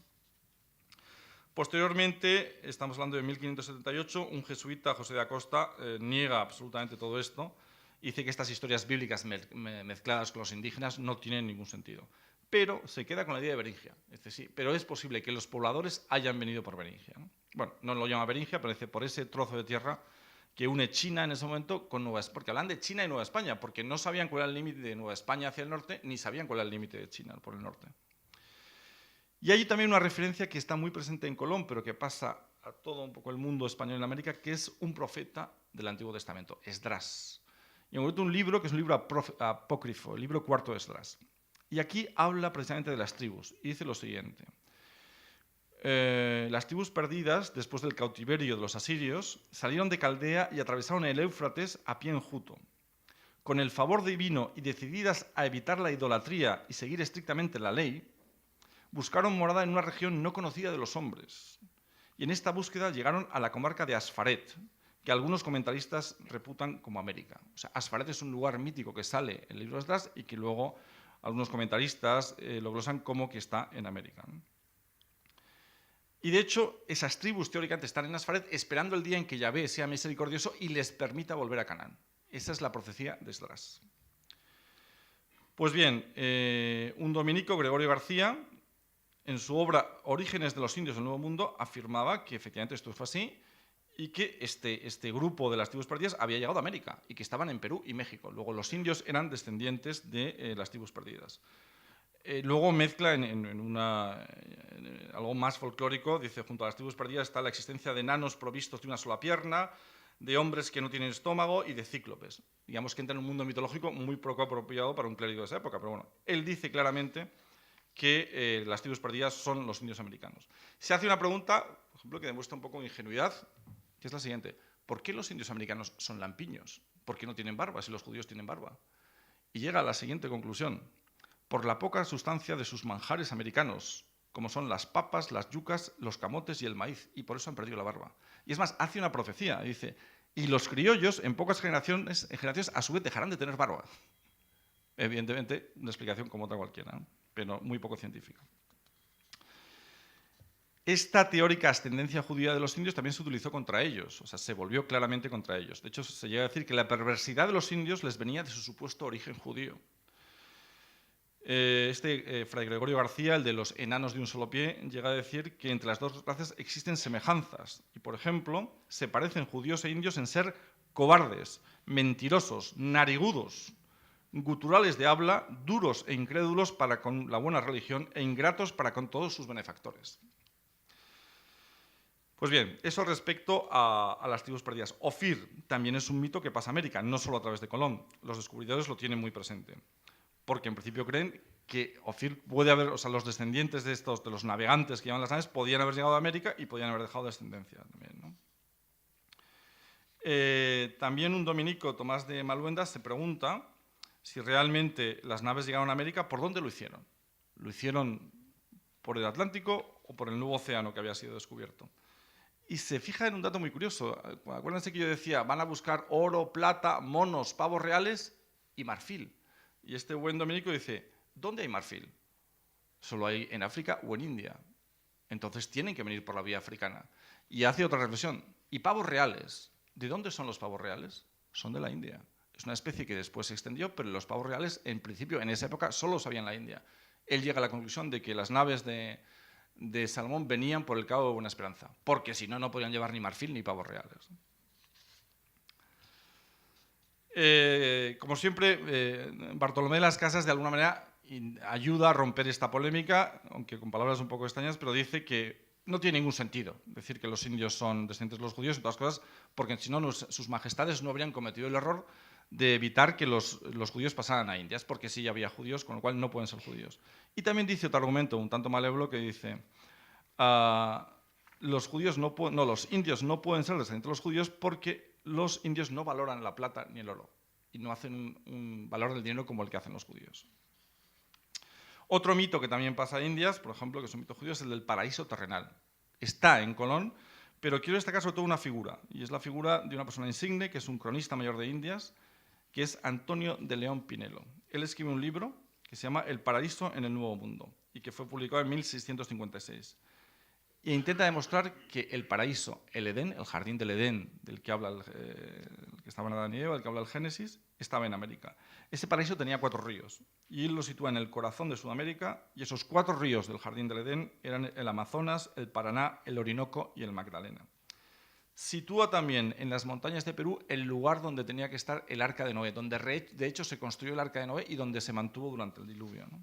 Speaker 2: Posteriormente, estamos hablando de 1578, un jesuita, José de Acosta, niega absolutamente todo esto y dice que estas historias bíblicas mezcladas con los indígenas no tienen ningún sentido. Pero se queda con la idea de Beringia. Dice, sí, pero es posible que los pobladores hayan venido por Beringia, ¿no? Bueno, no lo llama Beringia, pero dice por ese trozo de tierra que une China en ese momento con Nueva España, porque hablan de China y Nueva España, porque no sabían cuál era el límite de Nueva España hacia el norte, ni sabían cuál era el límite de China por el norte. Y hay también una referencia que está muy presente en Colón, pero que pasa a todo un poco el mundo español en América, que es un profeta del Antiguo Testamento, Esdras. Y en concreto un libro que es un libro apócrifo, el libro cuarto de Esdras. Y aquí habla precisamente de las tribus, y dice lo siguiente. Las tribus perdidas, después del cautiverio de los asirios, salieron de Caldea y atravesaron el Éufrates a pie enjuto. Con el favor divino y decididas a evitar la idolatría y seguir estrictamente la ley, buscaron morada en una región no conocida de los hombres. Y en esta búsqueda llegaron a la comarca de Asfaret, que algunos comentaristas reputan como América. O sea, Asfaret es un lugar mítico que sale en el libro de Esdras y que luego algunos comentaristas lo glosan como que está en América, ¿no? Y de hecho, esas tribus teóricamente están en Asfaret esperando el día en que Yahvé sea misericordioso y les permita volver a Canaán. Esa es la profecía de Esdras. Pues bien, un dominico, Gregorio García, en su obra Orígenes de los indios del Nuevo Mundo, afirmaba que efectivamente esto fue así y que este grupo de las tribus perdidas había llegado a América y que estaban en Perú y México. Luego los indios eran descendientes de las tribus perdidas. Luego mezcla en algo más folclórico, dice, junto a las tribus perdidas está la existencia de enanos provistos de una sola pierna, de hombres que no tienen estómago y de cíclopes. Digamos que entra en un mundo mitológico muy poco apropiado para un clérigo de esa época, pero bueno, él dice claramente que las tribus perdidas son los indios americanos. Se hace una pregunta, por ejemplo, que demuestra un poco de ingenuidad, que es la siguiente. ¿Por qué los indios americanos son lampiños? ¿Por qué no tienen barba si los judíos tienen barba? Y llega a la siguiente conclusión. Por la poca sustancia de sus manjares americanos, como son las papas, las yucas, los camotes y el maíz, y por eso han perdido la barba. Y es más, hace una profecía, dice, y los criollos en pocas generaciones a su vez dejarán de tener barba. Evidentemente, una explicación como otra cualquiera, ¿no? Pero muy poco científica. esta teórica ascendencia judía de los indios también se utilizó contra ellos, o sea, se volvió claramente contra ellos. De hecho, se llega a decir que la perversidad de los indios les venía de su supuesto origen judío. Fray Gregorio García, el de los enanos de un solo pie, llega a decir que entre las dos razas existen semejanzas y, por ejemplo, se parecen judíos e indios en ser cobardes, mentirosos, narigudos, guturales de habla, duros e incrédulos para con la buena religión e ingratos para con todos sus benefactores. Pues bien, eso respecto a las tribus perdidas. Ofir también es un mito que pasa a América, no solo a través de Colón. Los descubridores lo tienen muy presente, porque en principio creen que Ofir puede haber, o sea, los descendientes de los navegantes que llevan las naves podían haber llegado a América y podían haber dejado descendencia también, ¿no? También un dominico, Tomás de Maluenda, se pregunta si realmente las naves llegaron a América, ¿por dónde lo hicieron? ¿Lo hicieron por el Atlántico o por el nuevo océano que había sido descubierto? Y se fija en un dato muy curioso. Acuérdense que yo decía, van a buscar oro, plata, monos, pavos reales y marfil. Y este buen dominico dice, ¿dónde hay marfil? Solo hay en África o en India. Entonces tienen que venir por la vía africana. Y hace otra reflexión. ¿Y pavos reales? ¿De dónde son los pavos reales? Son de la India. Es una especie que después se extendió, pero los pavos reales, en principio, en esa época, solo se había en la India. Él llega a la conclusión de que las naves de Salomón venían por el Cabo de Buena Esperanza, porque si no, no podían llevar ni marfil ni pavos reales. Como siempre, Bartolomé de las Casas, de alguna manera, ayuda a romper esta polémica, aunque con palabras un poco extrañas, pero dice que no tiene ningún sentido decir que los indios son descendientes de los judíos, en todas cosas, porque si no, sus majestades no habrían cometido el error de evitar que los judíos pasaran a Indias, porque sí había judíos, con lo cual no pueden ser judíos. Y también dice otro argumento un tanto malévolo que dice, los indios no pueden ser descendientes de los judíos porque los indios no valoran la plata ni el oro y no hacen un valor del dinero como el que hacen los judíos. Otro mito que también pasa a Indias, por ejemplo, que es un mito judío, es el del paraíso terrenal. Está en Colón, pero quiero destacar sobre todo una figura, y es la figura de una persona insigne, que es un cronista mayor de Indias, que es Antonio de León Pinelo. Él escribe un libro que se llama El paraíso en el Nuevo Mundo, y que fue publicado en 1656. E intenta demostrar que el paraíso, el Edén, el jardín del Edén, del que habla el que estaba en Adán y Eva, del que habla el Génesis, estaba en América. Ese paraíso tenía 4 ríos, y él lo sitúa en el corazón de Sudamérica, y esos 4 ríos del jardín del Edén eran el Amazonas, el Paraná, el Orinoco y el Magdalena. Sitúa también en las montañas de Perú el lugar donde tenía que estar el Arca de Noé, donde de hecho se construyó el Arca de Noé y donde se mantuvo durante el diluvio, ¿no?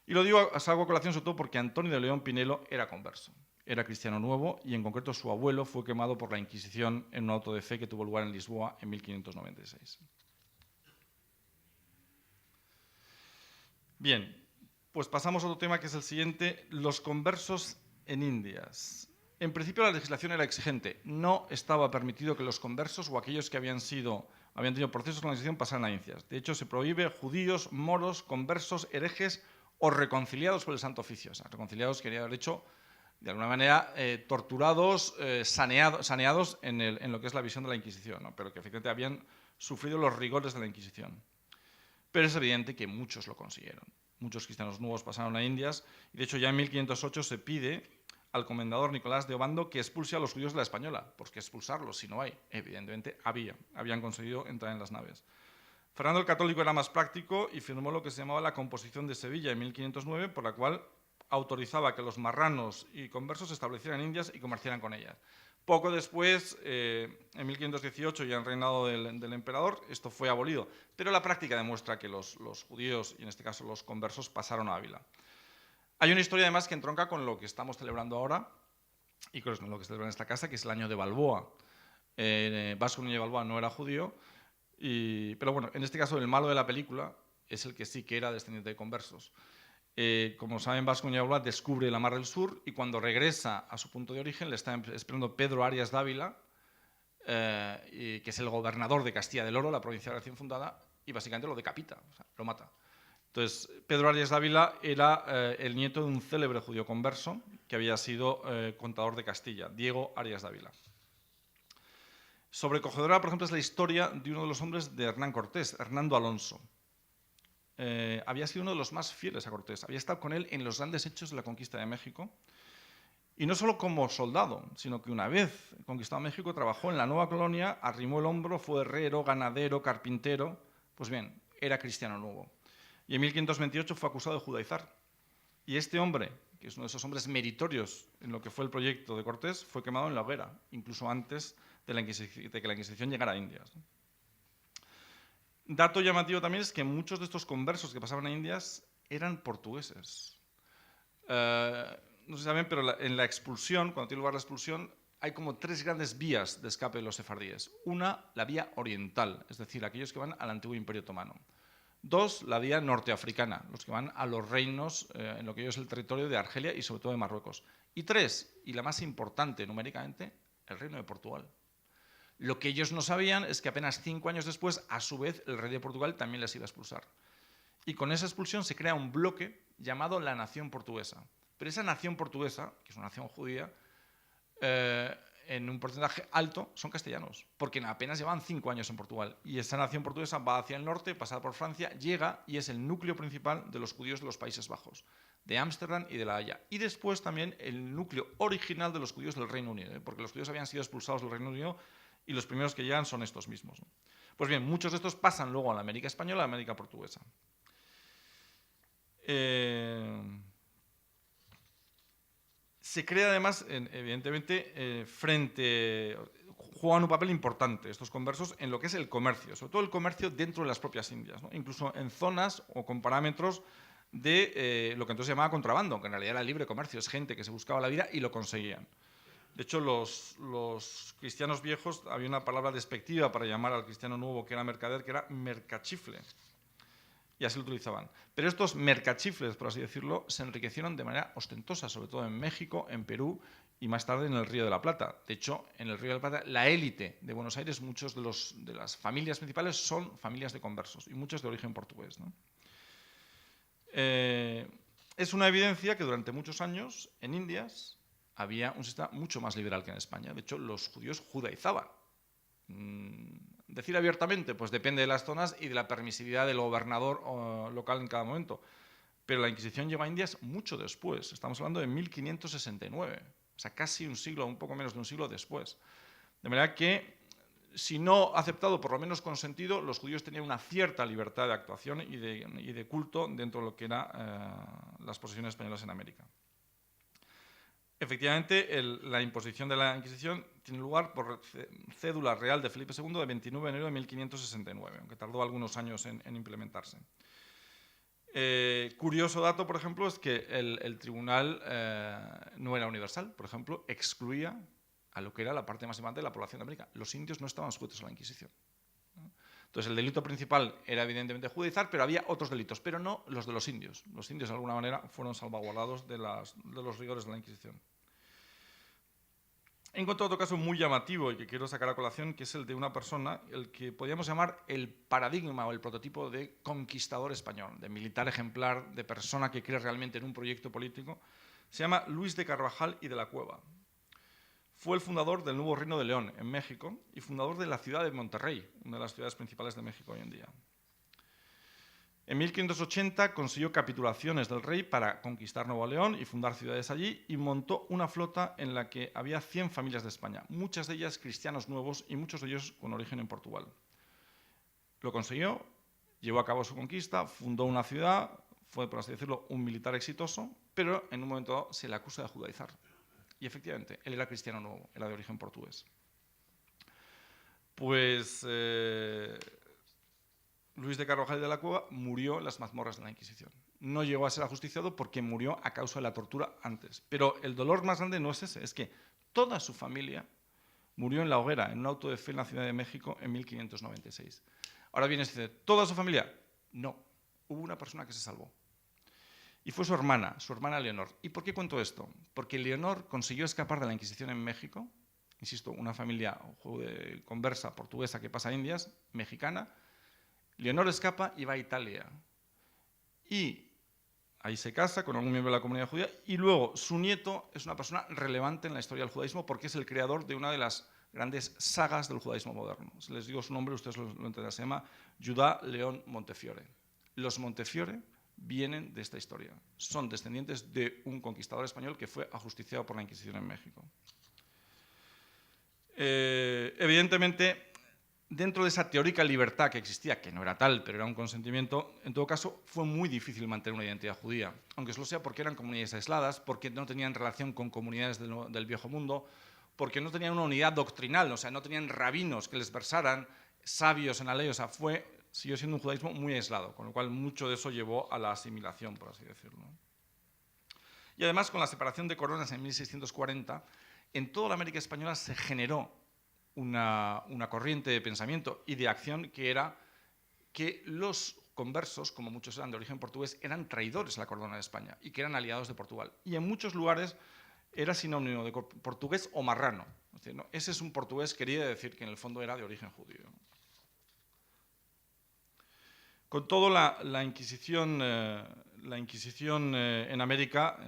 Speaker 2: Y lo digo, salgo a colación sobre todo porque Antonio de León Pinelo era converso, era cristiano nuevo y en concreto su abuelo fue quemado por la Inquisición en un auto de fe que tuvo lugar en Lisboa en 1596. Bien, pues pasamos a otro tema que es el siguiente, los conversos en Indias. En principio la legislación era exigente, no estaba permitido que los conversos o aquellos que habían tenido procesos de transición pasaran a Indias. De hecho, se prohíbe judíos, moros, conversos, herejes o reconciliados por el Santo Oficio. O sea, reconciliados quería haber hecho, de alguna manera, torturados, saneados en lo que es la visión de la Inquisición, ¿no? Pero que efectivamente habían sufrido los rigores de la Inquisición. Pero es evidente que muchos lo consiguieron. Muchos cristianos nuevos pasaron a Indias y, de hecho, ya en 1508 se pide al comendador Nicolás de Obando que expulse a los judíos de la Española. ¿Por qué expulsarlos si no hay? Evidentemente habían conseguido entrar en las naves. Fernando el Católico era más práctico y firmó lo que se llamaba la Composición de Sevilla en 1509, por la cual autorizaba que los marranos y conversos se establecieran en Indias y comerciaran con ellas. Poco después, en 1518, ya en reinado del emperador, esto fue abolido, pero la práctica demuestra que los judíos, y en este caso los conversos, pasaron a Ávila. Hay una historia además que entronca con lo que estamos celebrando ahora y con lo que se celebra en esta casa, que es el año de Balboa. Vasco Núñez de Balboa no era judío, pero bueno, en este caso el malo de la película es el que sí que era descendiente de conversos. Como saben, Vasco Núñez de Balboa descubre la Mar del Sur y cuando regresa a su punto de origen le está esperando Pedro Arias Dávila, que es el gobernador de Castilla del Oro, la provincia recién fundada, y básicamente lo decapita, o sea, lo mata. Entonces, Pedro Arias Dávila era el nieto de un célebre judío converso que había sido contador de Castilla, Diego Arias Dávila. Sobrecogedora, por ejemplo, es la historia de uno de los hombres de Hernán Cortés, Hernando Alonso. Había sido uno de los más fieles a Cortés, había estado con él en los grandes hechos de la conquista de México Y no solo como soldado, sino que una vez conquistado México trabajó en la nueva colonia, arrimó el hombro, fue herrero, ganadero, carpintero. Pues bien, era cristiano nuevo. Y en 1528 fue acusado de judaizar. Y este hombre, que es uno de esos hombres meritorios en lo que fue el proyecto de Cortés, fue quemado en la hoguera, incluso antes de que la Inquisición llegara a Indias. Dato llamativo también es que muchos de estos conversos que pasaban a Indias eran portugueses. No sé si saben, pero en la expulsión, cuando tiene lugar la expulsión, hay como tres grandes vías de escape de los sefardíes. Una, la vía oriental, es decir, aquellos que van al antiguo Imperio Otomano. Dos, la vía norteafricana, los que van a los reinos, en lo que hoy es el territorio de Argelia y sobre todo de Marruecos. Y tres, y la más importante numéricamente, el reino de Portugal. Lo que ellos no sabían es que apenas 5 años después, a su vez, el rey de Portugal también les iba a expulsar. Y con esa expulsión se crea un bloque llamado la nación portuguesa. Pero esa nación portuguesa, que es una nación judía, en un porcentaje alto son castellanos, porque apenas llevan 5 años en Portugal. Y esa nación portuguesa va hacia el norte, pasa por Francia, llega y es el núcleo principal de los judíos de los Países Bajos, de Ámsterdam y de La Haya. Y después también el núcleo original de los judíos del Reino Unido, porque los judíos habían sido expulsados del Reino Unido y los primeros que llegan son estos mismos. Pues bien, muchos de estos pasan luego a la América española, a la América portuguesa. Se crea además, evidentemente, juegan un papel importante estos conversos en lo que es el comercio, sobre todo el comercio dentro de las propias Indias, ¿no? Incluso en zonas o con parámetros de lo que entonces se llamaba contrabando, que en realidad era libre comercio, es gente que se buscaba la vida y lo conseguían. De hecho, los cristianos viejos, había una palabra despectiva para llamar al cristiano nuevo que era mercader, que era mercachifle. Y así lo utilizaban. Pero estos mercachifles, por así decirlo, se enriquecieron de manera ostentosa, sobre todo en México, en Perú y más tarde en el Río de la Plata. De hecho, en el Río de la Plata, la élite de Buenos Aires, muchos de las familias principales son familias de conversos y muchos de origen portugués, ¿no? Es una evidencia que durante muchos años en Indias había un sistema mucho más liberal que en España. De hecho, los judíos judaizaban. Decir abiertamente, pues depende de las zonas y de la permisividad del gobernador local en cada momento. Pero la Inquisición llegó a Indias mucho después. Estamos hablando de 1569. O sea, casi un siglo, un poco menos de un siglo después. De manera que, si no aceptado, por lo menos consentido, los judíos tenían una cierta libertad de actuación y de culto dentro de lo que eran las posesiones españolas en América. Efectivamente, la imposición de la Inquisición tiene lugar por cédula real de Felipe II de 29 de enero de 1569, aunque tardó algunos años en implementarse. Curioso dato, por ejemplo, es que el tribunal no era universal. Por ejemplo, excluía a lo que era la parte más importante de la población de América. Los indios no estaban sujetos a la Inquisición. Entonces, el delito principal era evidentemente judaizar, pero había otros delitos, pero no los de los indios. Los indios, de alguna manera, fueron salvaguardados de los rigores de la Inquisición. He encontrado otro caso muy llamativo y que quiero sacar a colación, que es el de una persona, el que podríamos llamar el paradigma o el prototipo de conquistador español, de militar ejemplar, de persona que cree realmente en un proyecto político. Se llama Luis de Carvajal y de la Cueva. Fue el fundador del nuevo Reino de León, en México, y fundador de la ciudad de Monterrey, una de las ciudades principales de México hoy en día. En 1580 consiguió capitulaciones del rey para conquistar Nuevo León y fundar ciudades allí, y montó una flota en la que había 100 familias de España, muchas de ellas cristianos nuevos y muchos de ellos con origen en Portugal. Lo consiguió, llevó a cabo su conquista, fundó una ciudad, fue, por así decirlo, un militar exitoso, pero en un momento dado se le acusa de judaizar. Y efectivamente, él era cristiano nuevo, era de origen portugués. Pues Luis de Carvajal y de la Cueva murió en las mazmorras de la Inquisición. No llegó a ser ajusticiado porque murió a causa de la tortura antes. Pero el dolor más grande no es ese, es que toda su familia murió en la hoguera, en un auto de fe en la Ciudad de México en 1596. Ahora viene y dice, ¿toda su familia? No, hubo una persona que se salvó. Y fue su hermana Leonor. ¿Y por qué cuento esto? Porque Leonor consiguió escapar de la Inquisición en México, insisto, una familia conversa portuguesa que pasa a Indias, mexicana. Leonor escapa y va a Italia. Y ahí se casa con algún miembro de la comunidad judía, y luego su nieto es una persona relevante en la historia del judaísmo porque es el creador de una de las grandes sagas del judaísmo moderno. Si les digo su nombre, ustedes lo entenderán. Se llama Judá León Montefiore. Los Montefiore vienen de esta historia. Son descendientes de un conquistador español que fue ajusticiado por la Inquisición en México. Evidentemente, dentro de esa teórica libertad que existía, que no era tal, pero era un consentimiento, en todo caso fue muy difícil mantener una identidad judía, aunque solo sea porque eran comunidades aisladas, porque no tenían relación con comunidades del Viejo Mundo, porque no tenían una unidad doctrinal, o sea, no tenían rabinos que les versaran, sabios en la ley, o sea, siguió siendo un judaísmo muy aislado, con lo cual mucho de eso llevó a la asimilación, por así decirlo. Y además, con la separación de coronas en 1640, en toda la América española se generó una corriente de pensamiento y de acción que era que los conversos, como muchos eran de origen portugués, eran traidores a la corona de España y que eran aliados de Portugal. Y en muchos lugares era sinónimo de portugués o marrano. Es decir, ¿no? Ese es un portugués, quería decir que en el fondo era de origen judío. Con todo, la Inquisición en América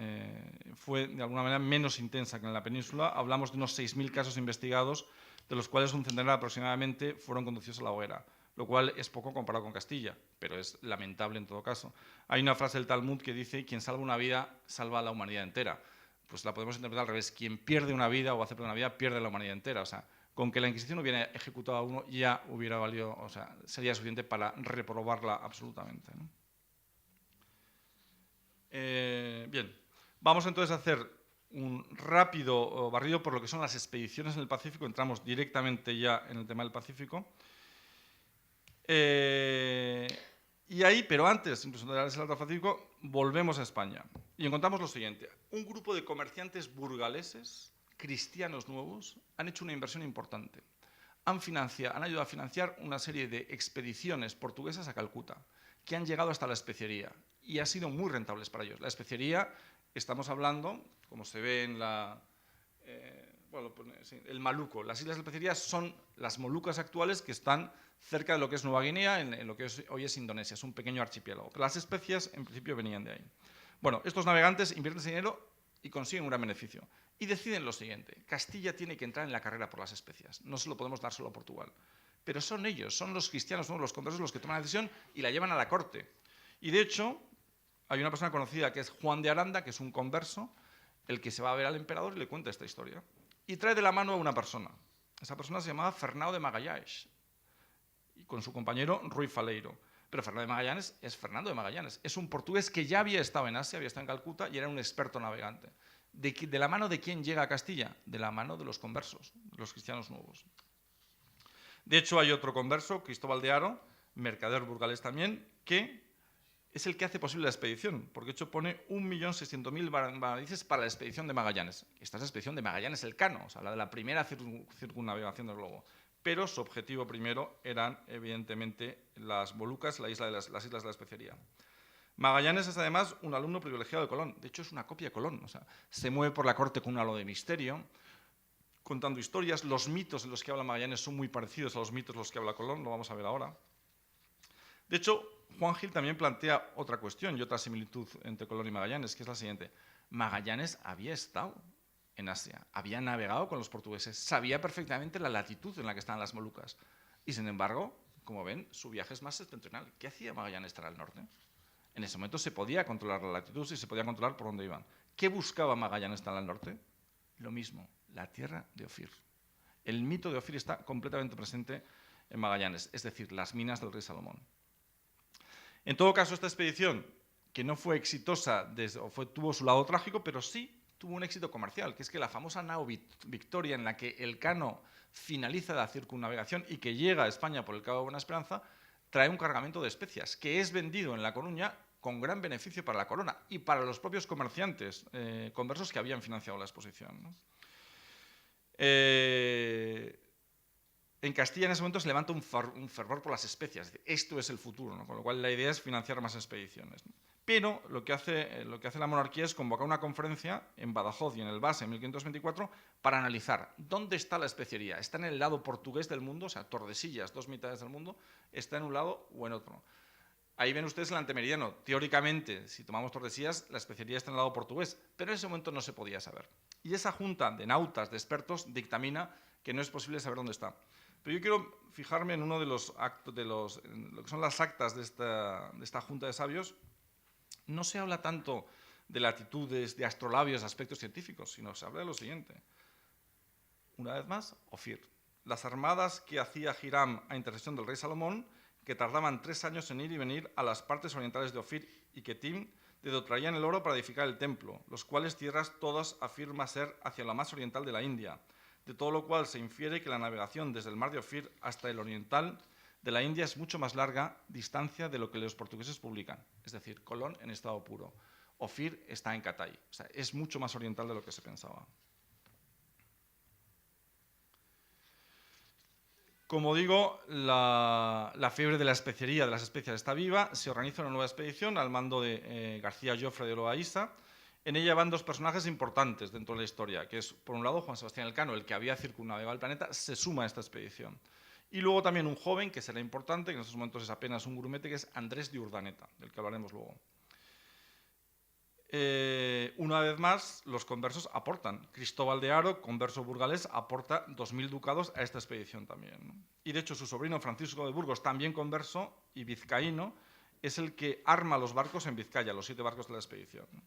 Speaker 2: fue de alguna manera menos intensa que en la península. Hablamos de unos 6.000 casos investigados, de los cuales un centenar aproximadamente fueron conducidos a la hoguera, lo cual es poco comparado con Castilla, pero es lamentable en todo caso. Hay una frase del Talmud que dice: quien salva una vida, salva a la humanidad entera. Pues la podemos interpretar al revés: quien pierde una vida o hace perder una vida, pierde a la humanidad entera. O sea, con que la Inquisición hubiera ejecutado a uno ya hubiera valido, o sea, sería suficiente para reprobarla absolutamente, ¿no? Bien, vamos entonces a hacer un rápido barrido por lo que son las expediciones en el Pacífico. Entramos directamente ya en el tema del Pacífico. Y ahí, pero antes incluso de dar el salto al Pacífico, volvemos a España y encontramos lo siguiente: un grupo de comerciantes burgaleses cristianos nuevos han hecho una inversión importante. Han ayudado a financiar una serie de expediciones portuguesas a Calcuta, que han llegado hasta la especería y han sido muy rentables para ellos. La especería, estamos hablando, como se ve en el Maluco. Las islas de la especería son las Molucas actuales, que están cerca de lo que es Nueva Guinea, en lo que hoy es Indonesia. Es un pequeño archipiélago. Las especias, en principio, venían de ahí. Bueno, estos navegantes invierten ese dinero y consiguen un gran beneficio. Y deciden lo siguiente: Castilla tiene que entrar en la carrera por las especias. No se lo podemos dar solo a Portugal. Pero son ellos, son los cristianos, ¿no?, los conversos, los que toman la decisión y la llevan a la corte. Y de hecho, hay una persona conocida que es Juan de Aranda, que es un converso, el que se va a ver al emperador y le cuenta esta historia. Y trae de la mano a una persona. Esa persona se llamaba Fernão de Magallanes, y con su compañero Ruy Faleiro. Pero Fernando de Magallanes es Fernando de Magallanes. Es un portugués que ya había estado en Asia, había estado en Calcuta y era un experto navegante. ¿De la mano de quién llega a Castilla? De la mano de los conversos, de los cristianos nuevos. De hecho, hay otro converso, Cristóbal de Haro, mercader burgalés también, que es el que hace posible la expedición, porque de hecho pone 1.600.000 baranices para la expedición de Magallanes. Esta es la expedición de Magallanes Elcano, o sea, la de la primera circunnavegación del globo. Pero su objetivo primero eran, evidentemente, las Molucas, las islas de la especería. Magallanes es además un alumno privilegiado de Colón. De hecho, es una copia de Colón. O sea, se mueve por la corte con un halo de misterio, contando historias. Los mitos en los que habla Magallanes son muy parecidos a los mitos en los que habla Colón, lo vamos a ver ahora. De hecho, Juan Gil también plantea otra cuestión y otra similitud entre Colón y Magallanes, que es la siguiente: Magallanes había estado en Asia, había navegado con los portugueses, sabía perfectamente la latitud en la que estaban las Molucas. Y sin embargo, como ven, su viaje es más septentrional. ¿Qué hacía Magallanes estar al norte? En ese momento se podía controlar la latitud y se podía controlar por dónde iban. ¿Qué buscaba Magallanes estar al norte? Lo mismo, la tierra de Ofir. El mito de Ofir está completamente presente en Magallanes, es decir, las minas del rey Salomón. En todo caso, esta expedición, que no fue exitosa, tuvo su lado trágico, pero sí tuvo un éxito comercial, que es que la famosa nao Victoria, en la que Elcano finaliza la circunnavegación y que llega a España por el Cabo de Buena Esperanza, trae un cargamento de especias, que es vendido en La Coruña con gran beneficio para la corona y para los propios comerciantes conversos que habían financiado la exposición, ¿no? En Castilla en ese momento se levanta un fervor por las especias. Esto es el futuro, ¿no? Con lo cual la idea es financiar más expediciones, ¿no? Pero lo que hace la monarquía es convocar una conferencia en Badajoz y en el Bas en 1524 para analizar dónde está la especería. ¿Está en el lado portugués del mundo? O sea, Tordesillas, dos mitades del mundo, ¿está en un lado o en otro? Ahí ven ustedes el antemeridiano. Teóricamente, si tomamos Tordesillas, la especería está en el lado portugués, pero en ese momento no se podía saber. Y esa junta de nautas, de expertos, dictamina que no es posible saber dónde está. Pero yo quiero fijarme en uno de los actos, lo que son las actas de esta junta de sabios, no se habla tanto de latitudes, de astrolabios, de aspectos científicos, sino se habla de lo siguiente. Una vez más, Ofir. Las armadas que hacía Hiram a intercesión del rey Salomón, que tardaban 3 años en ir y venir a las partes orientales de Ofir y Ketim, de donde traían el oro para edificar el templo, los cuales tierras todas afirma ser hacia la más oriental de la India, de todo lo cual se infiere que la navegación desde el mar de Ofir hasta el oriental de la India es mucho más larga distancia de lo que los portugueses publican, es decir, Colón en estado puro. Ofir está en Catay, o sea, es mucho más oriental de lo que se pensaba. Como digo, la fiebre de la especería, de las especias, está viva. Se organiza una nueva expedición al mando de García Jofre de Loaiza. En ella van 2 personajes importantes dentro de la historia, que es, por un lado, Juan Sebastián Elcano, el que había circunnavegado el planeta, se suma a esta expedición. Y luego también un joven, que será importante, que en estos momentos es apenas un grumete, que es Andrés de Urdaneta, del que hablaremos luego. Una vez más, los conversos aportan. Cristóbal de Haro, converso burgalés, aporta 2.000 ducados a esta expedición también, ¿no? Y de hecho su sobrino Francisco de Burgos, también converso y vizcaíno, es el que arma los barcos en Vizcaya, los 7 barcos de la expedición, ¿no?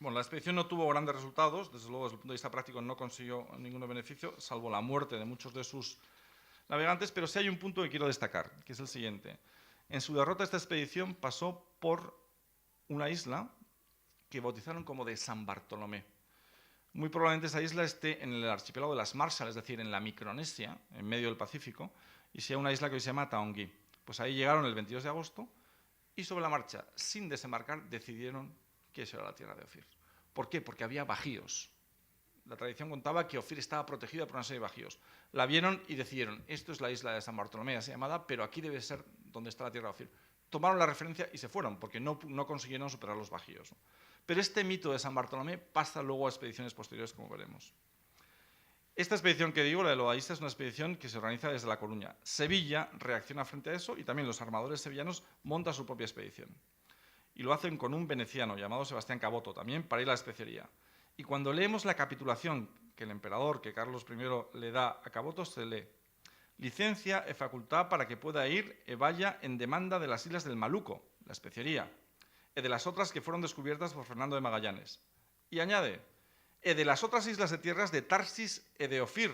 Speaker 2: Bueno, la expedición no tuvo grandes resultados, desde luego desde el punto de vista práctico no consiguió ningún beneficio, salvo la muerte de muchos de sus navegantes, pero sí hay un punto que quiero destacar, que es el siguiente. En su derrota esta expedición pasó por una isla que bautizaron como de San Bartolomé. Muy probablemente esa isla esté en el archipiélago de las Marshall, es decir, en la Micronesia, en medio del Pacífico, y sea una isla que hoy se llama Taongui. Pues ahí llegaron el 22 de agosto y sobre la marcha, sin desembarcar, decidieron que eso era la tierra de Ofir. ¿Por qué? Porque había bajíos. La tradición contaba que Ofir estaba protegida por una serie de bajíos. La vieron y decidieron, esto es la isla de San Bartolomé, así llamada, pero aquí debe ser donde está la tierra de Ofir. Tomaron la referencia y se fueron, porque no consiguieron superar los bajíos. Pero este mito de San Bartolomé pasa luego a expediciones posteriores, como veremos. Esta expedición que digo, la de Loaiza, es una expedición que se organiza desde La Coruña. Sevilla reacciona frente a eso y también los armadores sevillanos montan su propia expedición. Y lo hacen con un veneciano llamado Sebastián Caboto, también para ir a la especería. Y cuando leemos la capitulación que el emperador, que Carlos I le da a Caboto, se lee: licencia e facultad para que pueda ir e vaya en demanda de las islas del Maluco, la especería, e de las otras que fueron descubiertas por Fernando de Magallanes. Y añade, e de las otras islas de tierras de Tarsis e de Ofir,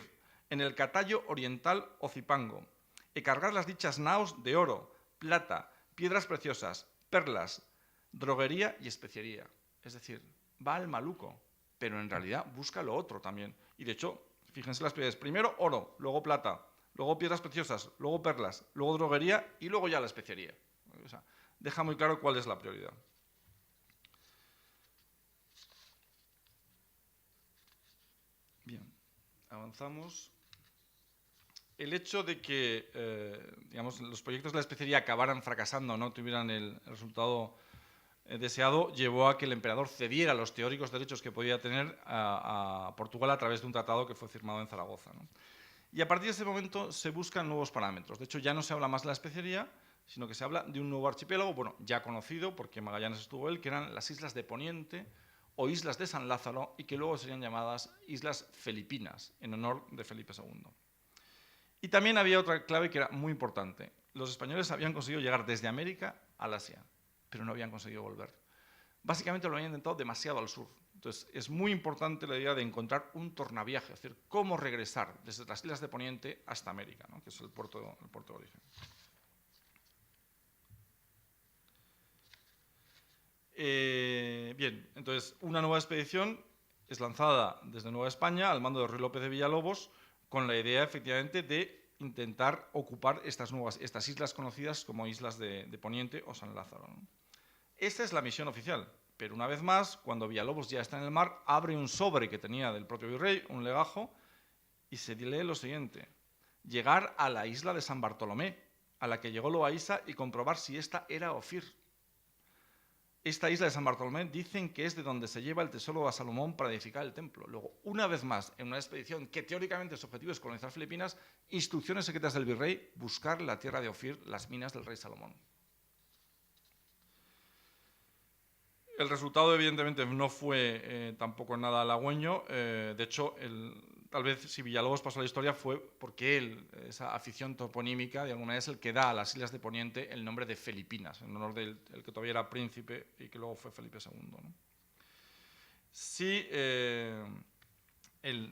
Speaker 2: en el Catayo oriental o Cipango, e cargar las dichas naos de oro, plata, piedras preciosas, perlas, droguería y especiería. Es decir, va al Maluco, pero en realidad busca lo otro también. Y de hecho, fíjense las prioridades. Primero oro, luego plata, luego piedras preciosas, luego perlas, luego droguería y luego ya la especiería. O sea, deja muy claro cuál es la prioridad. Bien, avanzamos. El hecho de que digamos, los proyectos de la especería acabaran fracasando, no tuvieran el resultado deseado, llevó a que el emperador cediera los teóricos derechos que podía tener a Portugal a través de un tratado que fue firmado en Zaragoza, ¿no? Y a partir de ese momento se buscan nuevos parámetros. De hecho, ya no se habla más de la especería, sino que se habla de un nuevo archipiélago, bueno, ya conocido, porque Magallanes estuvo él, que eran las Islas de Poniente o Islas de San Lázaro, y que luego serían llamadas Islas Filipinas, en honor de Felipe II. Y también había otra clave que era muy importante. Los españoles habían conseguido llegar desde América al Asia, pero no habían conseguido volver. Básicamente lo habían intentado demasiado al sur. Entonces, es muy importante la idea de encontrar un tornaviaje, es decir, cómo regresar desde las islas de Poniente hasta América, ¿no? Que es el puerto de origen. Bien, entonces, una nueva expedición es lanzada desde Nueva España al mando de Ruy López de Villalobos, con la idea, efectivamente, de intentar ocupar estas islas conocidas como Islas de Poniente o San Lázaro, ¿no? Esta es la misión oficial, pero una vez más, cuando Villalobos ya está en el mar, abre un sobre que tenía del propio virrey, un legajo, y se lee lo siguiente: llegar a la isla de San Bartolomé, a la que llegó Loaiza, y comprobar si esta era Ofir. Esta isla de San Bartolomé dicen que es de donde se lleva el tesoro a Salomón para edificar el templo. Luego, una vez más, en una expedición que teóricamente su objetivo es colonizar Filipinas, instrucciones secretas del virrey, buscar la tierra de Ofir, las minas del rey Salomón. El resultado, evidentemente, no fue tampoco nada halagüeño. De hecho, tal vez si Villalobos pasó a la historia fue porque él, esa afición toponímica, de alguna manera es el que da a las islas de Poniente el nombre de Filipinas, en honor del que todavía era príncipe y que luego fue Felipe II, ¿no? Sí, de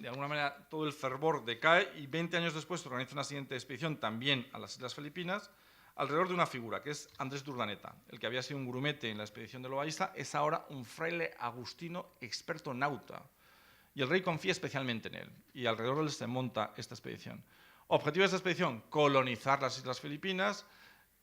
Speaker 2: alguna manera todo el fervor decae y 20 años después se organiza una siguiente expedición también a las Islas Filipinas alrededor de una figura que es Andrés de Urdaneta. El que había sido un grumete en la expedición de Loaiza es ahora un fraile agustino experto nauta y el rey confía especialmente en él y alrededor de él se monta esta expedición. Objetivo de esta expedición, colonizar las Islas Filipinas,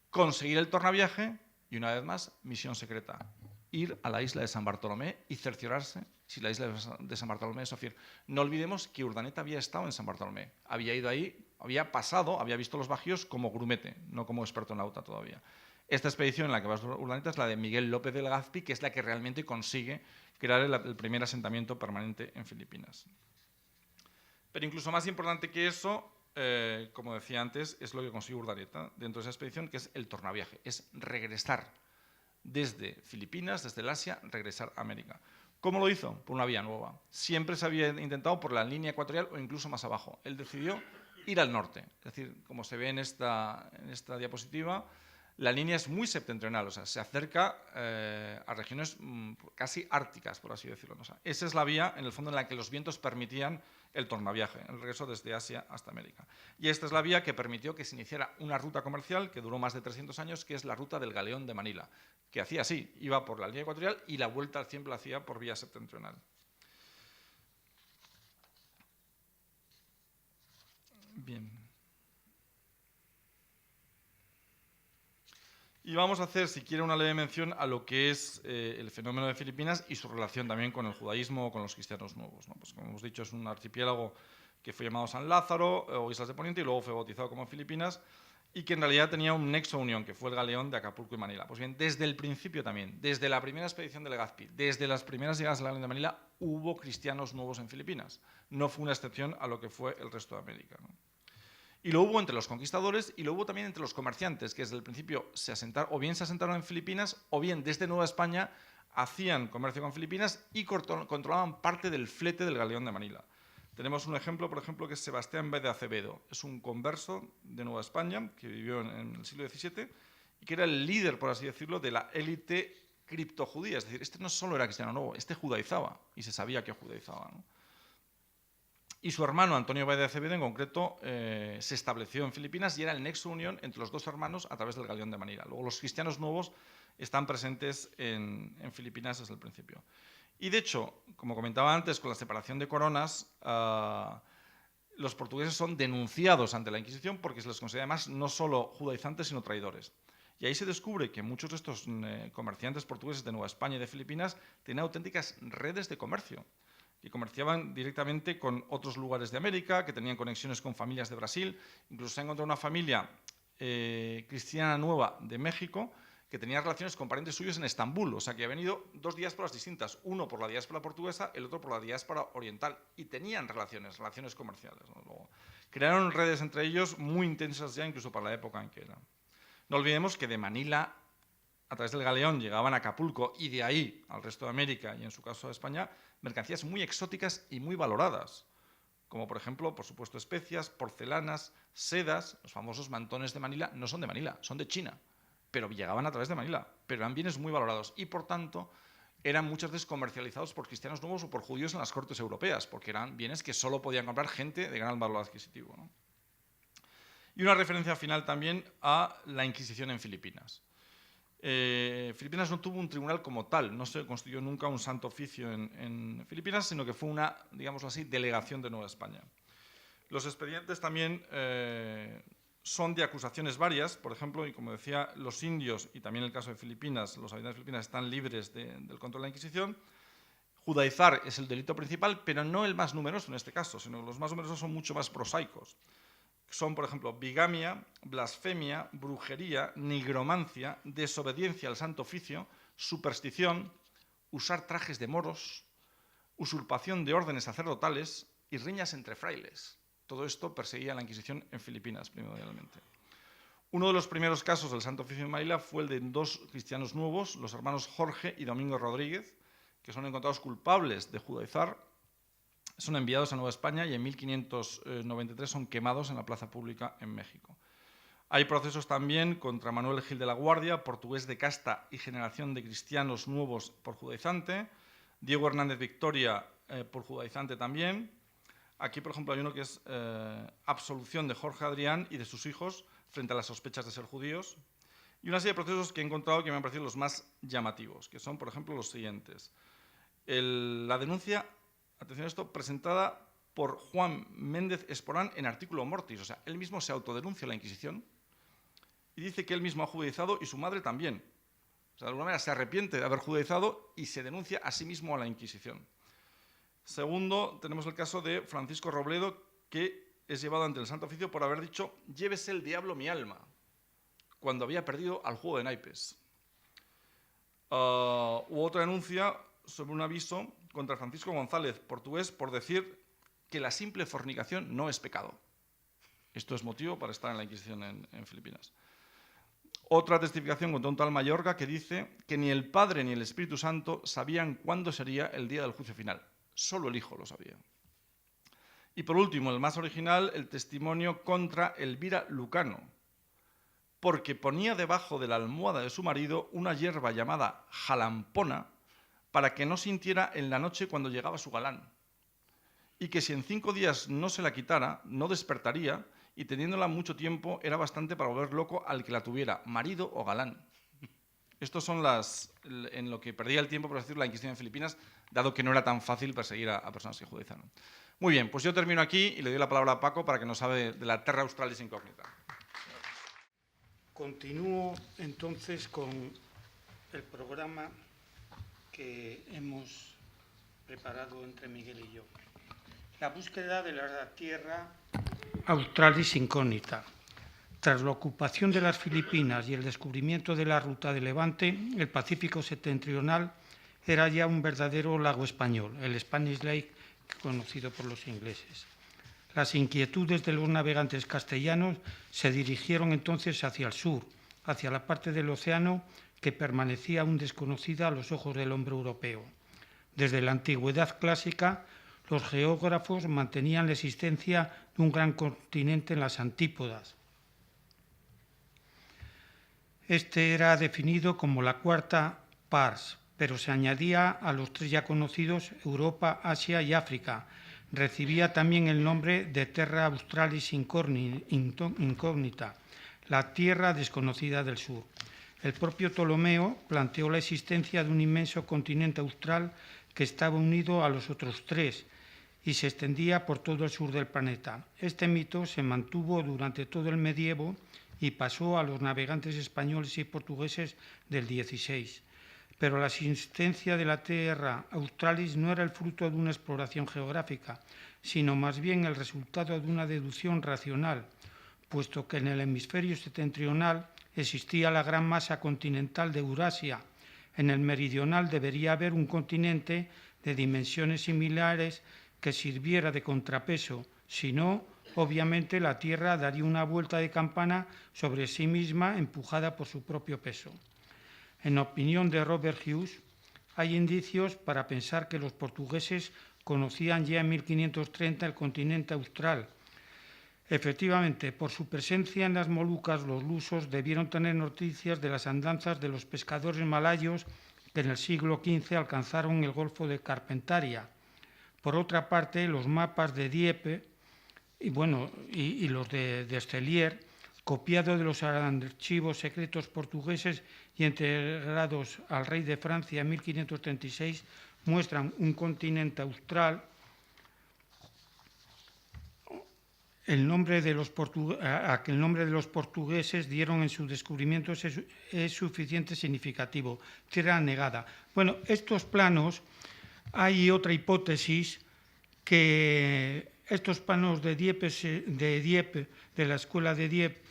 Speaker 2: conseguir el tornaviaje y una vez más, misión secreta, ir a la isla de San Bartolomé y cerciorarse si la isla de San Bartolomé es decir, no olvidemos que Urdaneta había estado en San Bartolomé, había ido ahí, había pasado, había visto los bajíos como grumete, no como experto nauta todavía. Esta expedición en la que va Urdaneta es la de Miguel López de Legazpi, que es la que realmente consigue crear el primer asentamiento permanente en Filipinas. Pero incluso más importante que eso, como decía antes, es lo que consigue Urdaneta dentro de esa expedición, que es el tornaviaje, es regresar desde Filipinas, desde el Asia, regresar a América. ¿Cómo lo hizo? Por una vía nueva. Siempre se había intentado por la línea ecuatorial o incluso más abajo. Él decidió ir al norte. Es decir, como se ve en esta diapositiva, la línea es muy septentrional, o sea, se acerca a regiones casi árticas, por así decirlo. O sea, esa es la vía, en el fondo, en la que los vientos permitían el tornaviaje, el regreso desde Asia hasta América. Y esta es la vía que permitió que se iniciara una ruta comercial que duró más de 300 años, que es la ruta del Galeón de Manila, que hacía así, iba por la línea ecuatorial y la vuelta siempre la hacía por vía septentrional. Bien. Y vamos a hacer, si quiere, una leve mención a lo que es el fenómeno de Filipinas y su relación también con el judaísmo o con los cristianos nuevos, ¿no? Pues como hemos dicho, es un archipiélago que fue llamado San Lázaro o Islas de Poniente y luego fue bautizado como Filipinas y que en realidad tenía un nexo unión, que fue el galeón de Acapulco y Manila. Pues bien, desde el principio también, desde la primera expedición de Legazpi, desde las primeras llegadas al galeón de Manila, hubo cristianos nuevos en Filipinas. No fue una excepción a lo que fue el resto de América, ¿no? Y lo hubo entre los conquistadores y lo hubo también entre los comerciantes, que desde el principio o bien se asentaron en Filipinas o bien desde Nueva España hacían comercio con Filipinas y controlaban parte del flete del galeón de Manila. Tenemos un ejemplo, por ejemplo, que es Sebastián B. de Acevedo. Es un converso de Nueva España que vivió en el siglo XVII y que era el líder, por así decirlo, de la élite criptojudía. Es decir, este no solo era cristiano nuevo, este judaizaba y se sabía que judaizaba, ¿no? Y su hermano, Antonio Báez de Acevedo, en concreto, se estableció en Filipinas y era el nexo de unión entre los dos hermanos a través del galeón de Manila. Luego, los cristianos nuevos están presentes en Filipinas desde el principio. Y, de hecho, como comentaba antes, con la separación de coronas, los portugueses son denunciados ante la Inquisición porque se les considera además no solo judaizantes, sino traidores. Y ahí se descubre que muchos de estos comerciantes portugueses de Nueva España y de Filipinas tienen auténticas redes de comercio, que comerciaban directamente con otros lugares de América, que tenían conexiones con familias de Brasil. Incluso se ha encontrado una familia cristiana nueva de México que tenía relaciones con parientes suyos en Estambul. O sea, que habían venido dos diásporas distintas, uno por la diáspora portuguesa, el otro por la diáspora oriental, y tenían relaciones comerciales, ¿no? Luego, crearon redes entre ellos muy intensas ya, incluso para la época en que eran. No olvidemos que de Manila, a través del galeón, llegaban a Acapulco y de ahí al resto de América y en su caso a España, mercancías muy exóticas y muy valoradas, como por ejemplo, por supuesto, especias, porcelanas, sedas. Los famosos mantones de Manila no son de Manila, son de China, pero llegaban a través de Manila, pero eran bienes muy valorados y por tanto eran muchas veces comercializados por cristianos nuevos o por judíos en las cortes europeas, porque eran bienes que solo podían comprar gente de gran valor adquisitivo, ¿no? Y una referencia final también a la Inquisición en Filipinas. Filipinas no tuvo un tribunal como tal, no se constituyó nunca un santo oficio en Filipinas, sino que fue una, digámoslo así, delegación de Nueva España. Los expedientes también son de acusaciones varias, por ejemplo, y como decía, los indios, y también en el caso de Filipinas, los habitantes de Filipinas están libres del control de la Inquisición. Judaizar es el delito principal, pero no el más numeroso en este caso, sino que los más numerosos son mucho más prosaicos. Son, por ejemplo, bigamia, blasfemia, brujería, nigromancia, desobediencia al santo oficio, superstición, usar trajes de moros, usurpación de órdenes sacerdotales y riñas entre frailes. Todo esto perseguía la Inquisición en Filipinas, primordialmente. Uno de los primeros casos del santo oficio en Manila fue el de dos cristianos nuevos, los hermanos Jorge y Domingo Rodríguez, que son encontrados culpables de judaizar Son enviados a Nueva España y en 1593 son quemados en la plaza pública en México. Hay procesos también contra Manuel Gil de la Guardia, portugués de casta y generación de cristianos nuevos por judaizante, Diego Hernández Victoria por judaizante también. Aquí, por ejemplo, hay uno que es absolución de Jorge Adrián y de sus hijos frente a las sospechas de ser judíos. Y una serie de procesos que he encontrado que me han parecido los más llamativos, que son, por ejemplo, los siguientes. La denuncia, atención a esto, presentada por Juan Méndez Esporán en artículo mortis. O sea, él mismo se autodenuncia la Inquisición y dice que él mismo ha judaizado y su madre también. O sea, de alguna manera se arrepiente de haber judaizado y se denuncia a sí mismo a la Inquisición. Segundo, tenemos el caso de Francisco Robledo, que es llevado ante el Santo Oficio por haber dicho «llévese el diablo mi alma», cuando había perdido al juego de naipes. Hubo otra denuncia sobre un aviso contra Francisco González, portugués, por decir que la simple fornicación no es pecado. Esto es motivo para estar en la Inquisición en Filipinas. Otra testificación contra un tal Mayorga que dice que ni el Padre ni el Espíritu Santo sabían cuándo sería el día del juicio final. Solo el Hijo lo sabía. Y por último, el más original, el testimonio contra Elvira Lucano, porque ponía debajo de la almohada de su marido una hierba llamada jalampona para que no sintiera en la noche cuando llegaba su galán, y que si en 5 días no se la quitara, no despertaría, y teniéndola mucho tiempo era bastante para volver loco al que la tuviera, marido o galán. Estos son en lo que perdía el tiempo, por decirlo, la Inquisición en Filipinas, dado que no era tan fácil perseguir a personas que judaizaron. Muy bien, pues yo termino aquí y le doy la palabra a Paco para que nos hable de la Terra Australis Incógnita.
Speaker 3: Continúo entonces con el programa que hemos preparado entre Miguel y yo. La búsqueda de la Tierra Australis Incógnita. Tras la ocupación de las Filipinas y el descubrimiento de la ruta de Levante, el Pacífico septentrional era ya un verdadero lago español, el Spanish Lake, conocido por los ingleses. Las inquietudes de los navegantes castellanos se dirigieron entonces hacia el sur, hacia la parte del océano que permanecía aún desconocida a los ojos del hombre europeo. Desde la antigüedad clásica, los geógrafos mantenían la existencia de un gran continente en las antípodas. Este era definido como la cuarta pars, pero se añadía a los 3 ya conocidos Europa, Asia y África. Recibía también el nombre de Terra Australis Incógnita, la tierra desconocida del sur. El propio Ptolomeo planteó la existencia de un inmenso continente austral que estaba unido a los otros 3 y se extendía por todo el sur del planeta. Este mito se mantuvo durante todo el medievo y pasó a los navegantes españoles y portugueses del XVI. Pero la existencia de la Terra Australis no era el fruto de una exploración geográfica, sino más bien el resultado de una deducción racional, puesto que en el hemisferio septentrional existía la gran masa continental de Eurasia. En el meridional debería haber un continente de dimensiones similares que sirviera de contrapeso, si no, obviamente la Tierra daría una vuelta de campana sobre sí misma empujada por su propio peso. En opinión de Robert Hughes, hay indicios para pensar que los portugueses conocían ya en 1530 el continente austral. Efectivamente, por su presencia en las Molucas, los lusos debieron tener noticias de las andanzas de los pescadores malayos que en el siglo XV alcanzaron el Golfo de Carpentaria. Por otra parte, los mapas de Dieppe y los de Destelier, copiados de los archivos secretos portugueses y entregados al rey de Francia en 1536, muestran un continente austral. El nombre de los portugueses dieron en sus descubrimientos es suficiente significativo. Tierra negada. Bueno, estos planos, hay otra hipótesis que estos planos de Dieppe, de la escuela de Dieppe,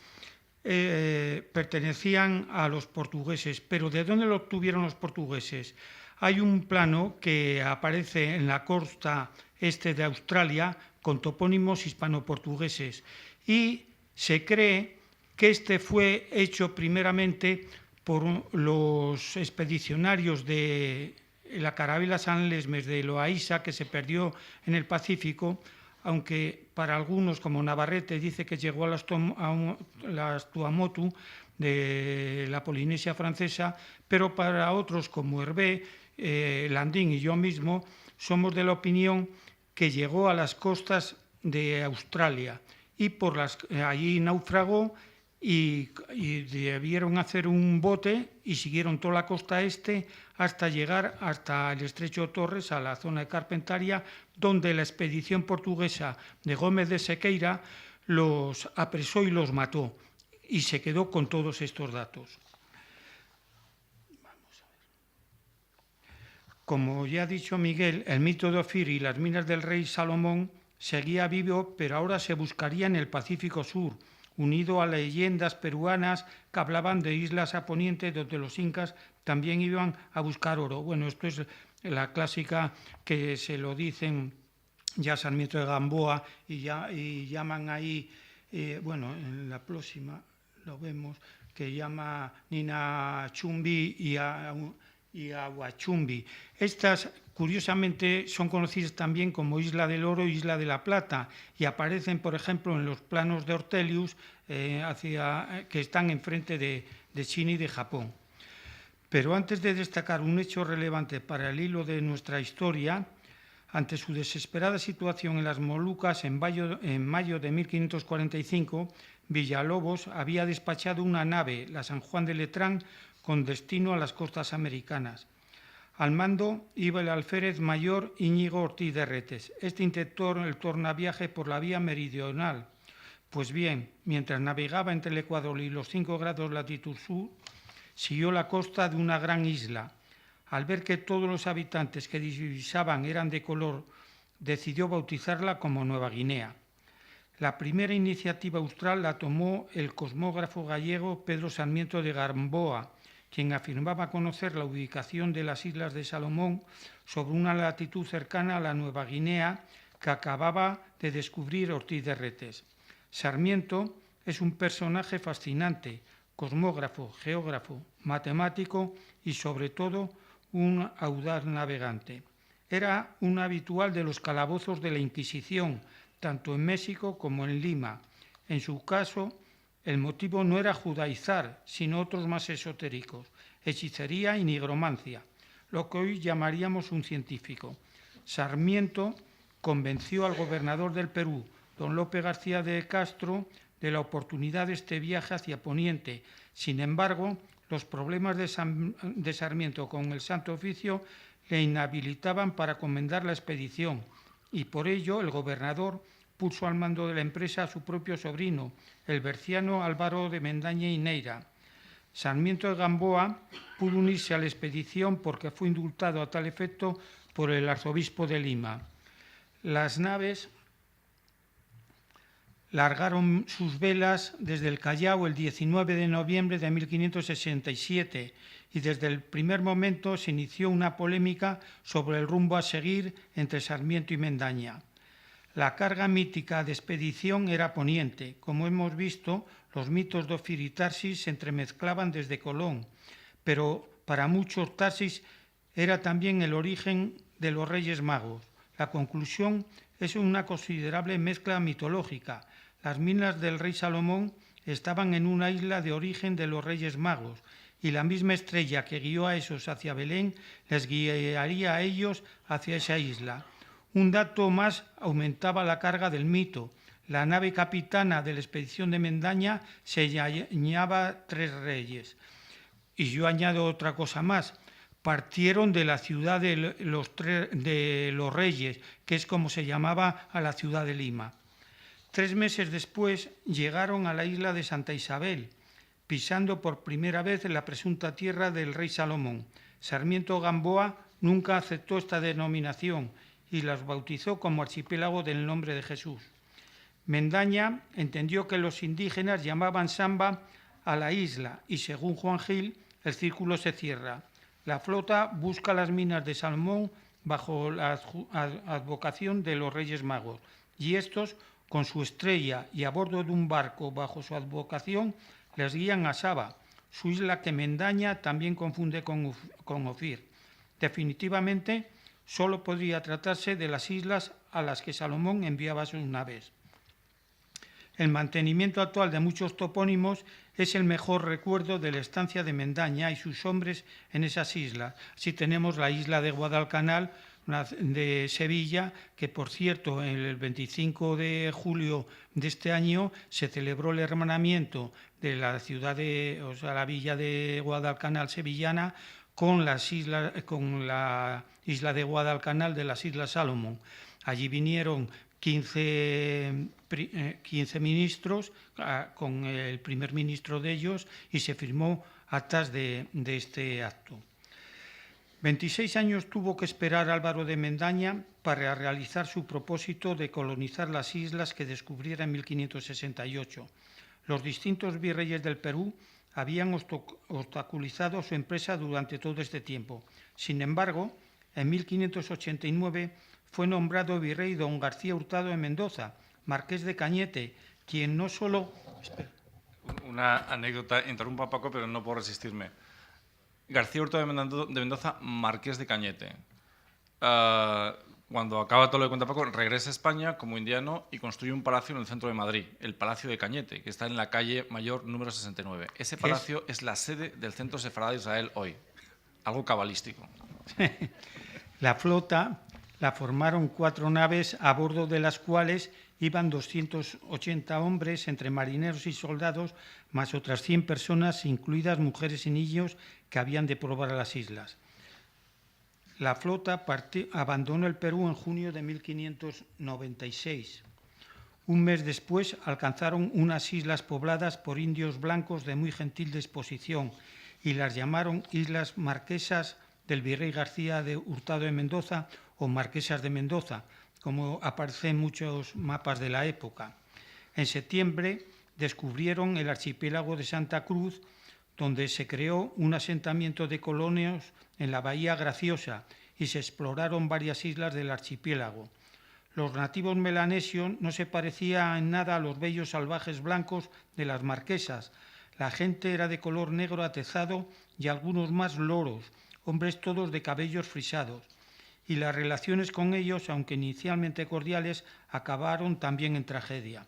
Speaker 3: pertenecían a los portugueses. Pero ¿de dónde lo obtuvieron los portugueses? Hay un plano que aparece en la costa este de Australia con topónimos hispano-portugueses y se cree que este fue hecho primeramente por los expedicionarios de la carabela San Lesmes de Loaiza, que se perdió en el Pacífico, aunque para algunos, como Navarrete, dice que llegó a las Tuamotu de la Polinesia francesa, pero para otros, como Hervé, Landín y yo mismo, somos de la opinión que llegó a las costas de Australia y allí naufragó y debieron hacer un bote y siguieron toda la costa este hasta llegar hasta el estrecho Torres, a la zona de Carpentaria, donde la expedición portuguesa de Gómez de Sequeira los apresó y los mató, y se quedó con todos estos datos. Como ya ha dicho Miguel, el mito de Ofir y las minas del rey Salomón seguía vivo, pero ahora se buscaría en el Pacífico Sur, unido a leyendas peruanas que hablaban de islas a poniente donde los incas también iban a buscar oro. Bueno, esto es la clásica que se lo dicen ya Sarmiento de Gamboa y llaman ahí, en la próxima lo vemos, que llama Nina Chumbi y Aguachumbi. Estas, curiosamente, son conocidas también como Isla del Oro e Isla de la Plata y aparecen, por ejemplo, en los planos de Ortelius, que están enfrente de China y de Japón. Pero antes de destacar un hecho relevante para el hilo de nuestra historia, ante su desesperada situación en las Molucas, en mayo de 1545, Villalobos había despachado una nave, la San Juan de Letrán, con destino a las costas americanas. Al mando iba el alférez mayor Íñigo Ortiz de Retes. Este intentó el tornaviaje por la vía meridional. Pues bien, mientras navegaba entre el Ecuador y los 5 grados latitud sur, siguió la costa de una gran isla. Al ver que todos los habitantes que divisaban eran de color, decidió bautizarla como Nueva Guinea. La primera iniciativa austral la tomó el cosmógrafo gallego Pedro Sarmiento de Gamboa, quien afirmaba conocer la ubicación de las islas de Salomón sobre una latitud cercana a la Nueva Guinea que acababa de descubrir Ortiz de Retes. Sarmiento es un personaje fascinante, cosmógrafo, geógrafo, matemático y sobre todo un audaz navegante. Era un habitual de los calabozos de la Inquisición, tanto en México como en Lima. En su caso, el motivo no era judaizar, sino otros más esotéricos, hechicería y nigromancia, lo que hoy llamaríamos un científico. Sarmiento convenció al gobernador del Perú, don Lope García de Castro, de la oportunidad de este viaje hacia Poniente. Sin embargo, los problemas de Sarmiento con el Santo Oficio le inhabilitaban para comandar la expedición y por ello el gobernador puso al mando de la empresa a su propio sobrino, el berciano Álvaro de Mendaña y Neira. Sarmiento de Gamboa pudo unirse a la expedición porque fue indultado a tal efecto por el arzobispo de Lima. Las naves largaron sus velas desde el Callao el 19 de noviembre de 1567 y desde el primer momento se inició una polémica sobre el rumbo a seguir entre Sarmiento y Mendaña. La carga mítica de expedición era Poniente. Como hemos visto, los mitos de Ofir y Tarsis se entremezclaban desde Colón, pero para muchos Tarsis era también el origen de los Reyes Magos. La conclusión es una considerable mezcla mitológica. Las minas del rey Salomón estaban en una isla de origen de los Reyes Magos y la misma estrella que guió a esos hacia Belén les guiaría a ellos hacia esa isla. Un dato más aumentaba la carga del mito. La nave capitana de la expedición de Mendaña se llamaba Tres Reyes. Y yo añado otra cosa más. Partieron de la ciudad de los Reyes, que es como se llamaba a la ciudad de Lima. 3 meses después llegaron a la isla de Santa Isabel, pisando por primera vez la presunta tierra del rey Salomón. Sarmiento Gamboa nunca aceptó esta denominación y las bautizó como archipiélago del nombre de Jesús. Mendaña entendió que los indígenas llamaban samba a la isla y, según Juan Gil, el círculo se cierra. La flota busca las minas de Salomón bajo la advocación de los Reyes Magos y estos, con su estrella y a bordo de un barco bajo su advocación, les guían a Saba, su isla que Mendaña también confunde con Ofir. Definitivamente, solo podría tratarse de las islas a las que Salomón enviaba sus naves. El mantenimiento actual de muchos topónimos es el mejor recuerdo de la estancia de Mendaña y sus hombres en esas islas. Así tenemos la isla de Guadalcanal, de Sevilla, que por cierto el 25 de julio de este año se celebró el hermanamiento de la ciudad la villa de Guadalcanal sevillana con la isla de Guadalcanal de las Islas Salomón. Allí vinieron 15 ministros, con el primer ministro de ellos, y se firmó actas de este acto. 26 años tuvo que esperar Álvaro de Mendaña para realizar su propósito de colonizar las islas que descubriera en 1568. Los distintos virreyes del Perú habían obstaculizado su empresa durante todo este tiempo. Sin embargo, en 1589 fue nombrado virrey don García Hurtado de Mendoza, marqués de Cañete, quien no solo...
Speaker 2: Una anécdota, interrumpa Paco, pero no puedo resistirme. García Hurtado de Mendoza, marqués de Cañete. Cuando acaba todo lo que cuenta Paco, regresa a España como indiano y construye un palacio en el centro de Madrid, el Palacio de Cañete, que está en la calle Mayor número 69. Ese palacio es la sede del Centro Sefarad de Israel hoy. Algo cabalístico.
Speaker 3: La flota la formaron 4 naves, a bordo de las cuales iban 280 hombres, entre marineros y soldados, más otras 100 personas, incluidas mujeres y niños, que habían de probar las islas. La flota abandonó el Perú en junio de 1596. Un mes después alcanzaron unas islas pobladas por indios blancos de muy gentil disposición y las llamaron Islas Marquesas del virrey García de Hurtado de Mendoza o Marquesas de Mendoza, como aparece en muchos mapas de la época. En septiembre descubrieron el archipiélago de Santa Cruz, donde se creó un asentamiento de colonios en la Bahía Graciosa y se exploraron varias islas del archipiélago. Los nativos melanesios no se parecían en nada a los bellos salvajes blancos de las marquesas. La gente era de color negro atezado y algunos más loros, hombres todos de cabellos frisados. Y las relaciones con ellos, aunque inicialmente cordiales, acabaron también en tragedia.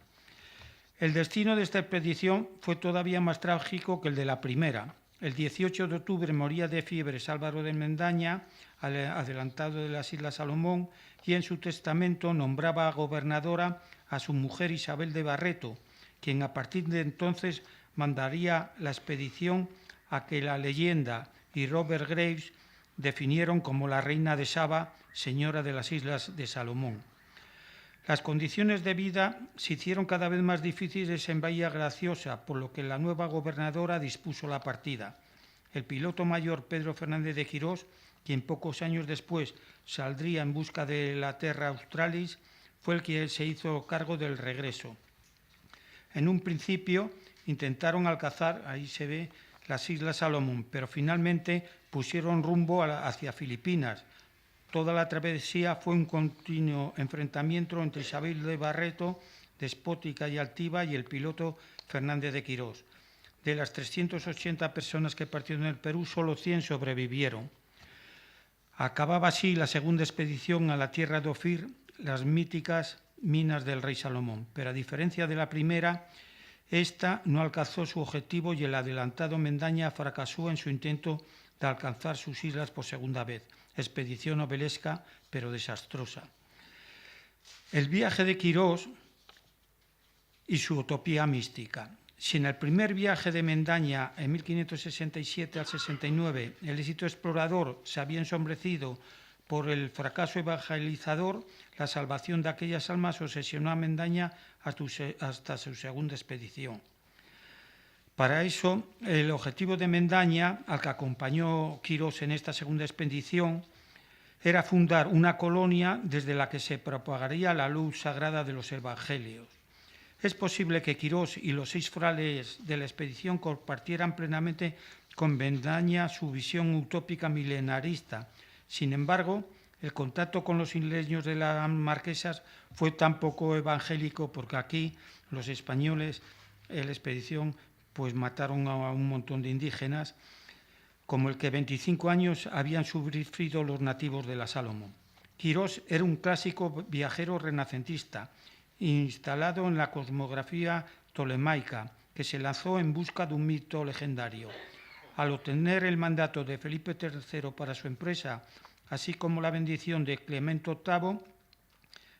Speaker 3: El destino de esta expedición fue todavía más trágico que el de la primera. El 18 de octubre moría de fiebres Álvaro de Mendaña, adelantado de las Islas Salomón, y en su testamento nombraba gobernadora a su mujer Isabel de Barreto, quien a partir de entonces mandaría la expedición a que la leyenda y Robert Graves definieron como la reina de Saba, señora de las Islas de Salomón. Las condiciones de vida se hicieron cada vez más difíciles en Bahía Graciosa, por lo que la nueva gobernadora dispuso la partida. El piloto mayor Pedro Fernández de Quirós, quien pocos años después saldría en busca de la Terra Australis, fue el que se hizo cargo del regreso. En un principio intentaron alcanzar, ahí se ve, las Islas Salomón, pero finalmente pusieron rumbo hacia Filipinas. Toda la travesía fue un continuo enfrentamiento entre Isabel de Barreto, despótica y altiva, y el piloto Fernández de Quirós. De las 380 personas que partieron del Perú, solo 100 sobrevivieron. Acababa así la segunda expedición a la tierra de Ofir, las míticas minas del rey Salomón. Pero a diferencia de la primera, esta no alcanzó su objetivo y el adelantado Mendaña fracasó en su intento de alcanzar sus islas por segunda vez. Expedición novelesca, pero desastrosa. El viaje de Quirós y su utopía mística. Si en el primer viaje de Mendaña, en 1567 al 69, el éxito explorador se había ensombrecido por el fracaso evangelizador, la salvación de aquellas almas obsesionó a Mendaña hasta su segunda expedición. Para eso, el objetivo de Mendaña, al que acompañó Quirós en esta segunda expedición, era fundar una colonia desde la que se propagaría la luz sagrada de los evangelios. Es posible que Quirós y los 6 frailes de la expedición compartieran plenamente con Mendaña su visión utópica milenarista. Sin embargo, el contacto con los isleños de las Marquesas fue tan poco evangélico porque aquí los españoles en la expedición pues mataron a un montón de indígenas, como el que 25 años habían sufrido los nativos de la Salomón. Quirós era un clásico viajero renacentista, instalado en la cosmografía tolemaica, que se lanzó en busca de un mito legendario. Al obtener el mandato de Felipe III para su empresa, así como la bendición de Clemente VIII,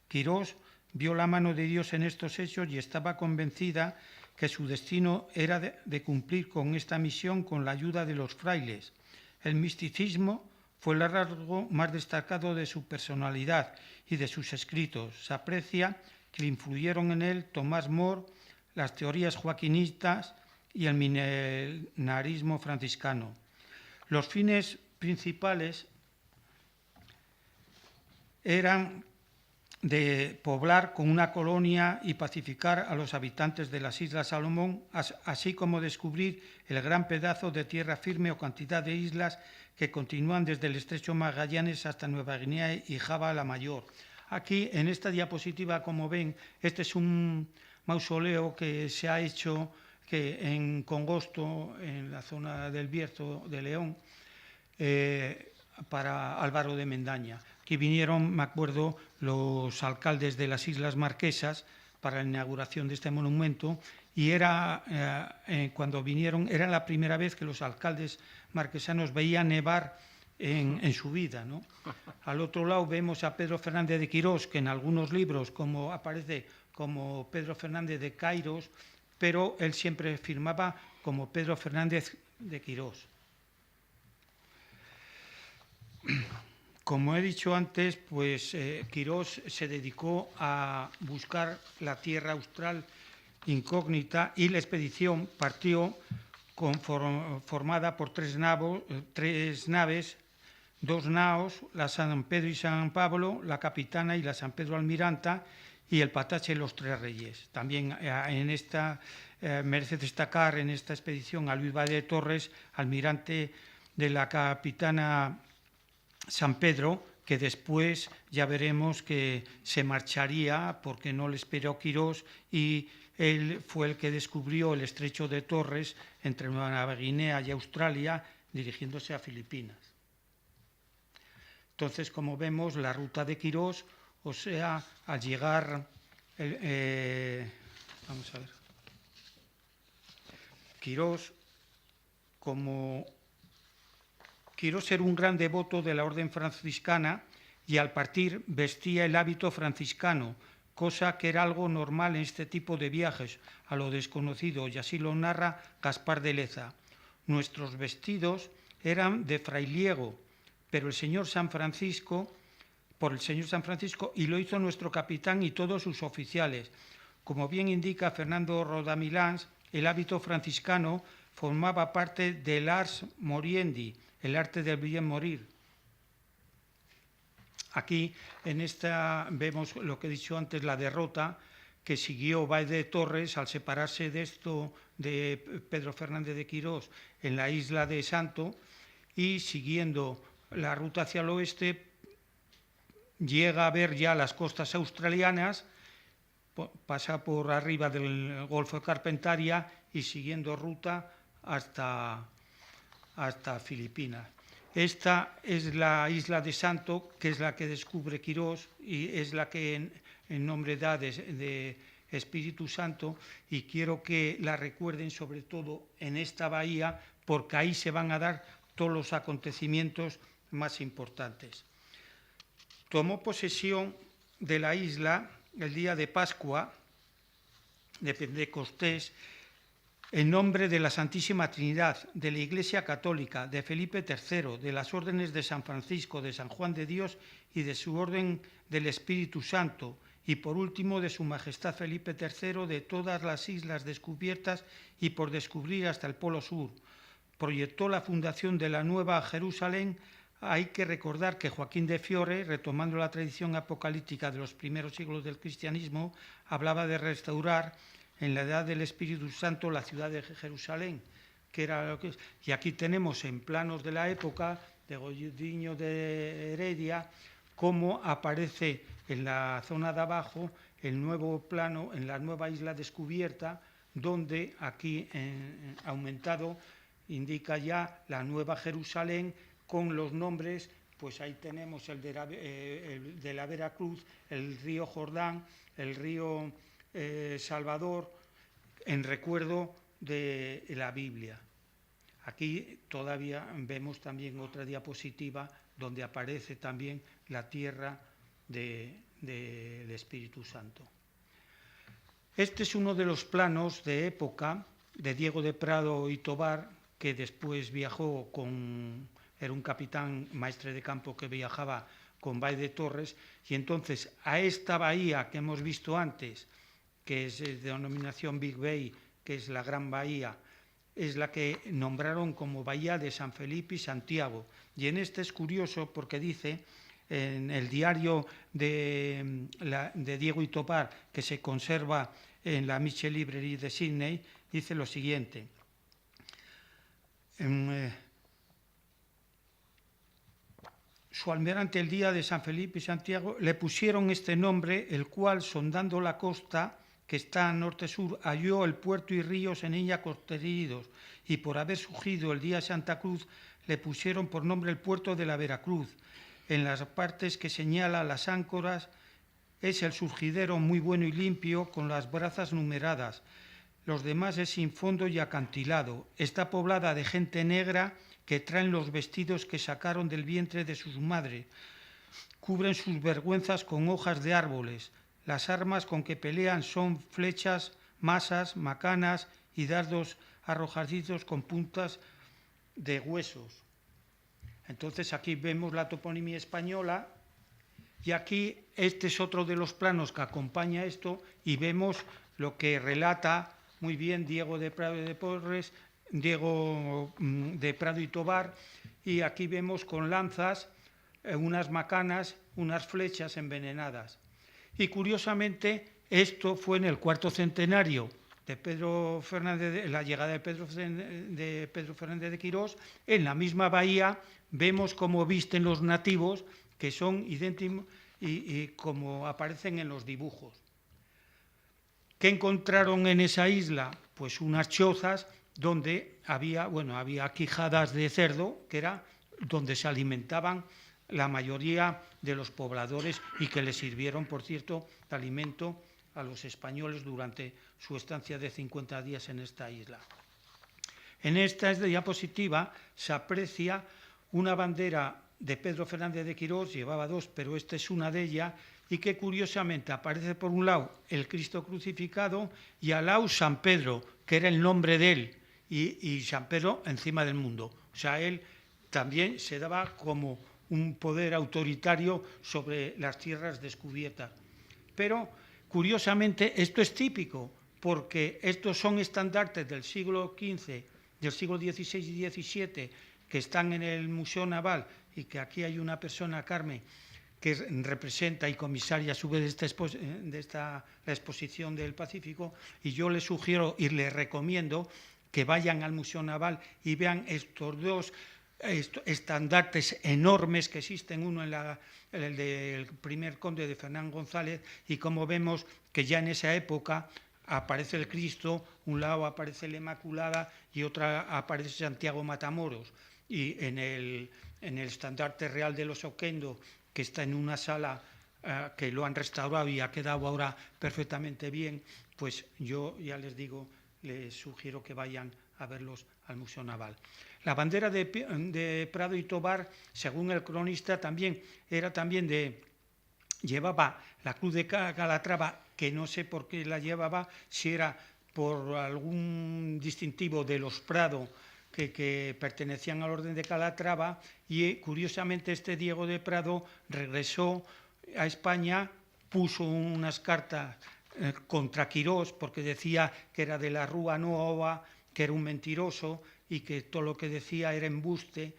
Speaker 3: Quirós vio la mano de Dios en estos hechos y estaba convencida que su destino era de cumplir con esta misión con la ayuda de los frailes. El misticismo fue el rasgo más destacado de su personalidad y de sus escritos. Se aprecia que influyeron en él Tomás More, las teorías joaquinistas y el milenarismo franciscano. Los fines principales eran de poblar con una colonia y pacificar a los habitantes de las Islas Salomón, así como descubrir el gran pedazo de tierra firme o cantidad de islas que continúan desde el estrecho Magallanes hasta Nueva Guinea y Java la Mayor. Aquí, en esta diapositiva, como ven, este es un mausoleo que se ha hecho en Congosto, en la zona del Bierzo de León, para Álvaro de Mendaña. Aquí vinieron, me acuerdo, los alcaldes de las Islas Marquesas para la inauguración de este monumento y cuando vinieron era la primera vez que los alcaldes marquesanos veían nevar en su vida, ¿no? Al otro lado vemos a Pedro Fernández de Quirós, que en algunos libros aparece como Pedro Fernández de Cairos, pero él siempre firmaba como Pedro Fernández de Quirós. Como he dicho antes, pues Quirós se dedicó a buscar la tierra austral incógnita y la expedición partió formada por tres naves, dos naos, la San Pedro y San Pablo, la Capitana y la San Pedro Almiranta y el Patache y los Tres Reyes. También en esta merece destacar en esta expedición a Luis Valle de Torres, almirante de la Capitana San Pedro, que después ya veremos que se marcharía porque no le esperó Quirós y él fue el que descubrió el estrecho de Torres entre Nueva Guinea y Australia, dirigiéndose a Filipinas. Entonces, como vemos, la ruta de Quirós, o sea, al llegar, vamos a ver, Quirós era un gran devoto de la orden franciscana y al partir vestía el hábito franciscano, cosa que era algo normal en este tipo de viajes a lo desconocido, y así lo narra Gaspar de Leza. Nuestros vestidos eran de frailiego, por el señor San Francisco, y lo hizo nuestro capitán y todos sus oficiales. Como bien indica Fernando Rodamilans, el hábito franciscano formaba parte del ars moriendi, el arte del bien morir. Aquí en esta vemos lo que he dicho antes, la derrota que siguió Valle de Torres al separarse de esto de Pedro Fernández de Quirós en la isla de Santo, y siguiendo la ruta hacia el oeste llega a ver ya las costas australianas, pasa por arriba del Golfo de Carpentaria y siguiendo ruta hasta Filipinas. Esta es la isla de Santo, que es la que descubre Quirós y es la que en nombre da de Espíritu Santo, y quiero que la recuerden sobre todo en esta bahía porque ahí se van a dar todos los acontecimientos más importantes. Tomó posesión de la isla el día de Pascua, de Pentecostés, en nombre de la Santísima Trinidad, de la Iglesia Católica, de Felipe III, de las órdenes de San Francisco, de San Juan de Dios y de su orden del Espíritu Santo, y por último de Su Majestad Felipe III, de todas las islas descubiertas y por descubrir hasta el Polo Sur. Proyectó la fundación de la Nueva Jerusalén. Hay que recordar que Joaquín de Fiore, retomando la tradición apocalíptica de los primeros siglos del cristianismo, hablaba de restaurar en la edad del Espíritu Santo la ciudad de Jerusalén, que era lo que es. Y aquí tenemos en planos de la época de Goydiño de Heredia cómo aparece en la zona de abajo el nuevo plano en la nueva isla descubierta, donde aquí aumentado indica ya la Nueva Jerusalén con los nombres, pues ahí tenemos el de la Veracruz, el río Jordán, el río Salvador, en recuerdo de la Biblia. Aquí todavía vemos también otra diapositiva donde aparece también la tierra del Espíritu Santo. Este es uno de los planos de época de Diego de Prado y Tobar, que después viajó era un capitán maestre de campo que viajaba con Bay de Torres, y entonces a esta bahía que hemos visto antes, que es de denominación Big Bay, que es la Gran Bahía, es la que nombraron como Bahía de San Felipe y Santiago. Y en este es curioso porque dice, en el diario de Diego y Tobar, que se conserva en la Mitchell Library de Sydney, dice lo siguiente. Su almirante el día de San Felipe y Santiago le pusieron este nombre, el cual, sondando la costa que está norte-sur, halló el puerto y ríos en ella construidos, y por haber surgido el día de Santa Cruz, le pusieron por nombre el puerto de la Veracruz. En las partes que señala las áncoras es el surgidero muy bueno y limpio, con las brazas numeradas. Los demás es sin fondo y acantilado. Está poblada de gente negra que traen los vestidos que sacaron del vientre de sus madres. Cubren sus vergüenzas con hojas de árboles. Las armas con que pelean son flechas, masas, macanas y dardos arrojadizos con puntas de huesos. Entonces aquí vemos la toponimia española, y aquí este es otro de los planos que acompaña esto, y vemos lo que relata muy bien Diego de Prado y de Torres, Diego de Prado y Tobar, y aquí vemos con lanzas, unas macanas, unas flechas envenenadas. Y curiosamente esto fue en el cuarto centenario de Pedro Fernández, la llegada de Pedro Fernández de Quirós. En la misma bahía vemos cómo visten los nativos, que son idénticos y como aparecen en los dibujos. ¿Qué encontraron en esa isla? Pues unas chozas donde había quijadas de cerdo, que era donde se alimentaban la mayoría de los pobladores y que les sirvieron, por cierto, de alimento a los españoles durante su estancia de 50 días en esta isla. En esta diapositiva se aprecia una bandera de Pedro Fernández de Quirós, llevaba dos, pero esta es una de ellas, y que curiosamente aparece por un lado el Cristo crucificado y al lado San Pedro, que era el nombre de él, y San Pedro encima del mundo. O sea, él también se daba como un poder autoritario sobre las tierras descubiertas. Pero, curiosamente, esto es típico, porque estos son estandartes del siglo XV, del siglo XVI y XVII, que están en el Museo Naval, y que aquí hay una persona, Carmen, que representa y comisaria a su vez de la exposición del Pacífico, y yo les sugiero y les recomiendo que vayan al Museo Naval y vean estos dos estandartes enormes que existen, uno en el del primer conde de Fernán González, y como vemos que ya en esa época aparece el Cristo, un lado aparece la Inmaculada y otra aparece Santiago Matamoros, y en el estandarte real de los Oquendo, que está en una sala que lo han restaurado y ha quedado ahora perfectamente bien, pues yo ya les digo, les sugiero que vayan a verlos al Museo Naval. La bandera de Prado y Tobar, según el cronista, llevaba la cruz de Calatrava, que no sé por qué la llevaba, si era por algún distintivo de los Prado que pertenecían al orden de Calatrava, y curiosamente este Diego de Prado regresó a España, puso unas cartas contra Quirós, porque decía que era de la Rúa Nova, que era un mentiroso y que todo lo que decía era embuste,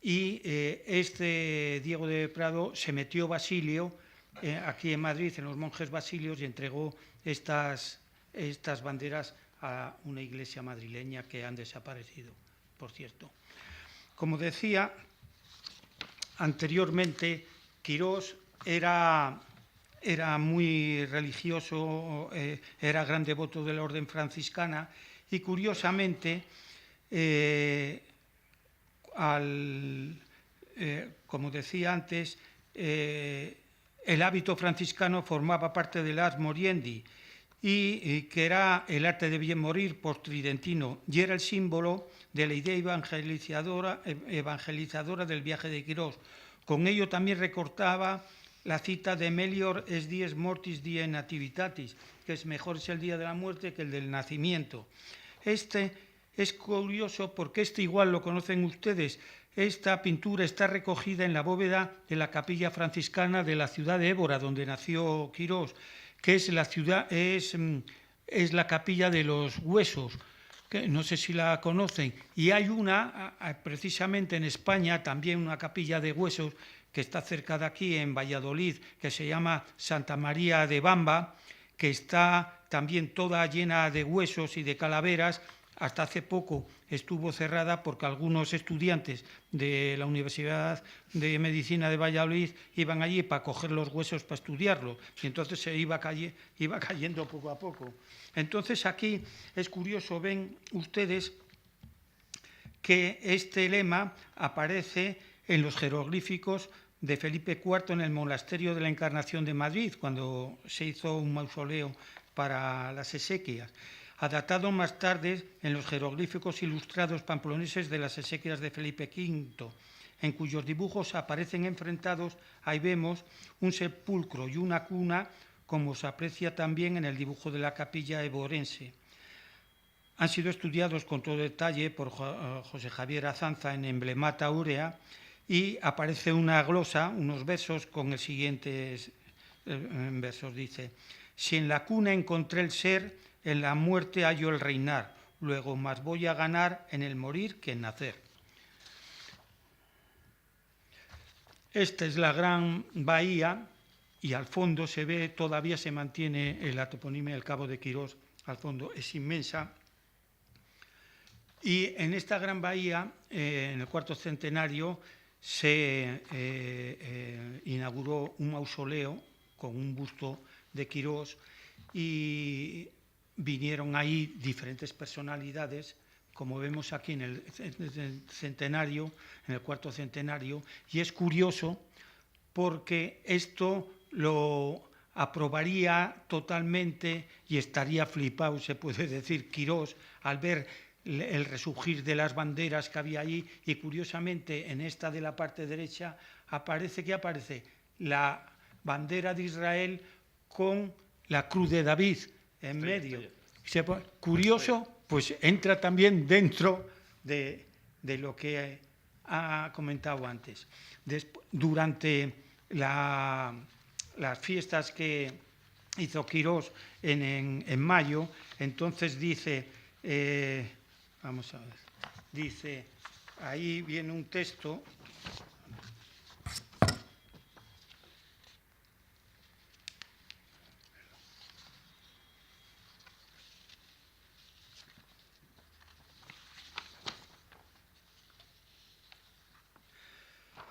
Speaker 3: y este Diego de Prado se metió Basilio aquí en Madrid, en los monjes basilios, y entregó estas banderas a una iglesia madrileña que han desaparecido, por cierto. Como decía anteriormente, Quirós era muy religioso, era gran devoto de la orden franciscana, y curiosamente como decía antes, el hábito franciscano formaba parte del ars moriendi, y que era el arte de bien morir post-tridentino, y era el símbolo de la idea evangelizadora del viaje de Quirós. Con ello también recortaba la cita de Melior es dies mortis die nativitatis, que es mejor es el día de la muerte que el del nacimiento. Este es curioso porque igual lo conocen ustedes. Esta pintura está recogida en la bóveda de la capilla franciscana de la ciudad de Évora, donde nació Quirós, que es la capilla de los huesos, que no sé si la conocen. Y hay una, precisamente en España, también una capilla de huesos, que está cerca de aquí, en Valladolid, que se llama Santa María de Bamba, que está también toda llena de huesos y de calaveras. Hasta hace poco estuvo cerrada porque algunos estudiantes de la Universidad de Medicina de Valladolid iban allí para coger los huesos para estudiarlo, y entonces se iba cayendo poco a poco. Entonces aquí es curioso, ven ustedes que este lema aparece en los jeroglíficos de Felipe IV en el Monasterio de la Encarnación de Madrid, cuando se hizo un mausoleo para las exequias, adaptado más tarde en los jeroglíficos ilustrados pamploneses de las exequias de Felipe V, en cuyos dibujos aparecen enfrentados, ahí vemos, un sepulcro y una cuna, como se aprecia también en el dibujo de la capilla evorense. Han sido estudiados con todo detalle por José Javier Azanza en Emblemata Aurea, y aparece una glosa, unos versos con el siguiente versos. Dice: si en la cuna encontré el ser, en la muerte hallo el reinar, luego más voy a ganar en el morir que en nacer. Esta es la gran bahía, y al fondo se ve, todavía se mantiene la toponimia del Cabo de Quirós, al fondo es inmensa. Y en esta gran bahía, en el cuarto centenario, se inauguró un mausoleo con un busto de Quirós, y vinieron ahí diferentes personalidades, como vemos aquí en el centenario, en el cuarto centenario, y es curioso porque esto lo aprobaría totalmente y estaría flipado, se puede decir, Quirós, al ver el resurgir de las banderas que había allí. Y curiosamente en esta de la parte derecha aparece la bandera de Israel con la cruz de David en medio. Curioso, pues entra también dentro de lo que ha comentado antes. Durante las fiestas que hizo Quirós en mayo, entonces dice, vamos a ver, dice, ahí viene un texto.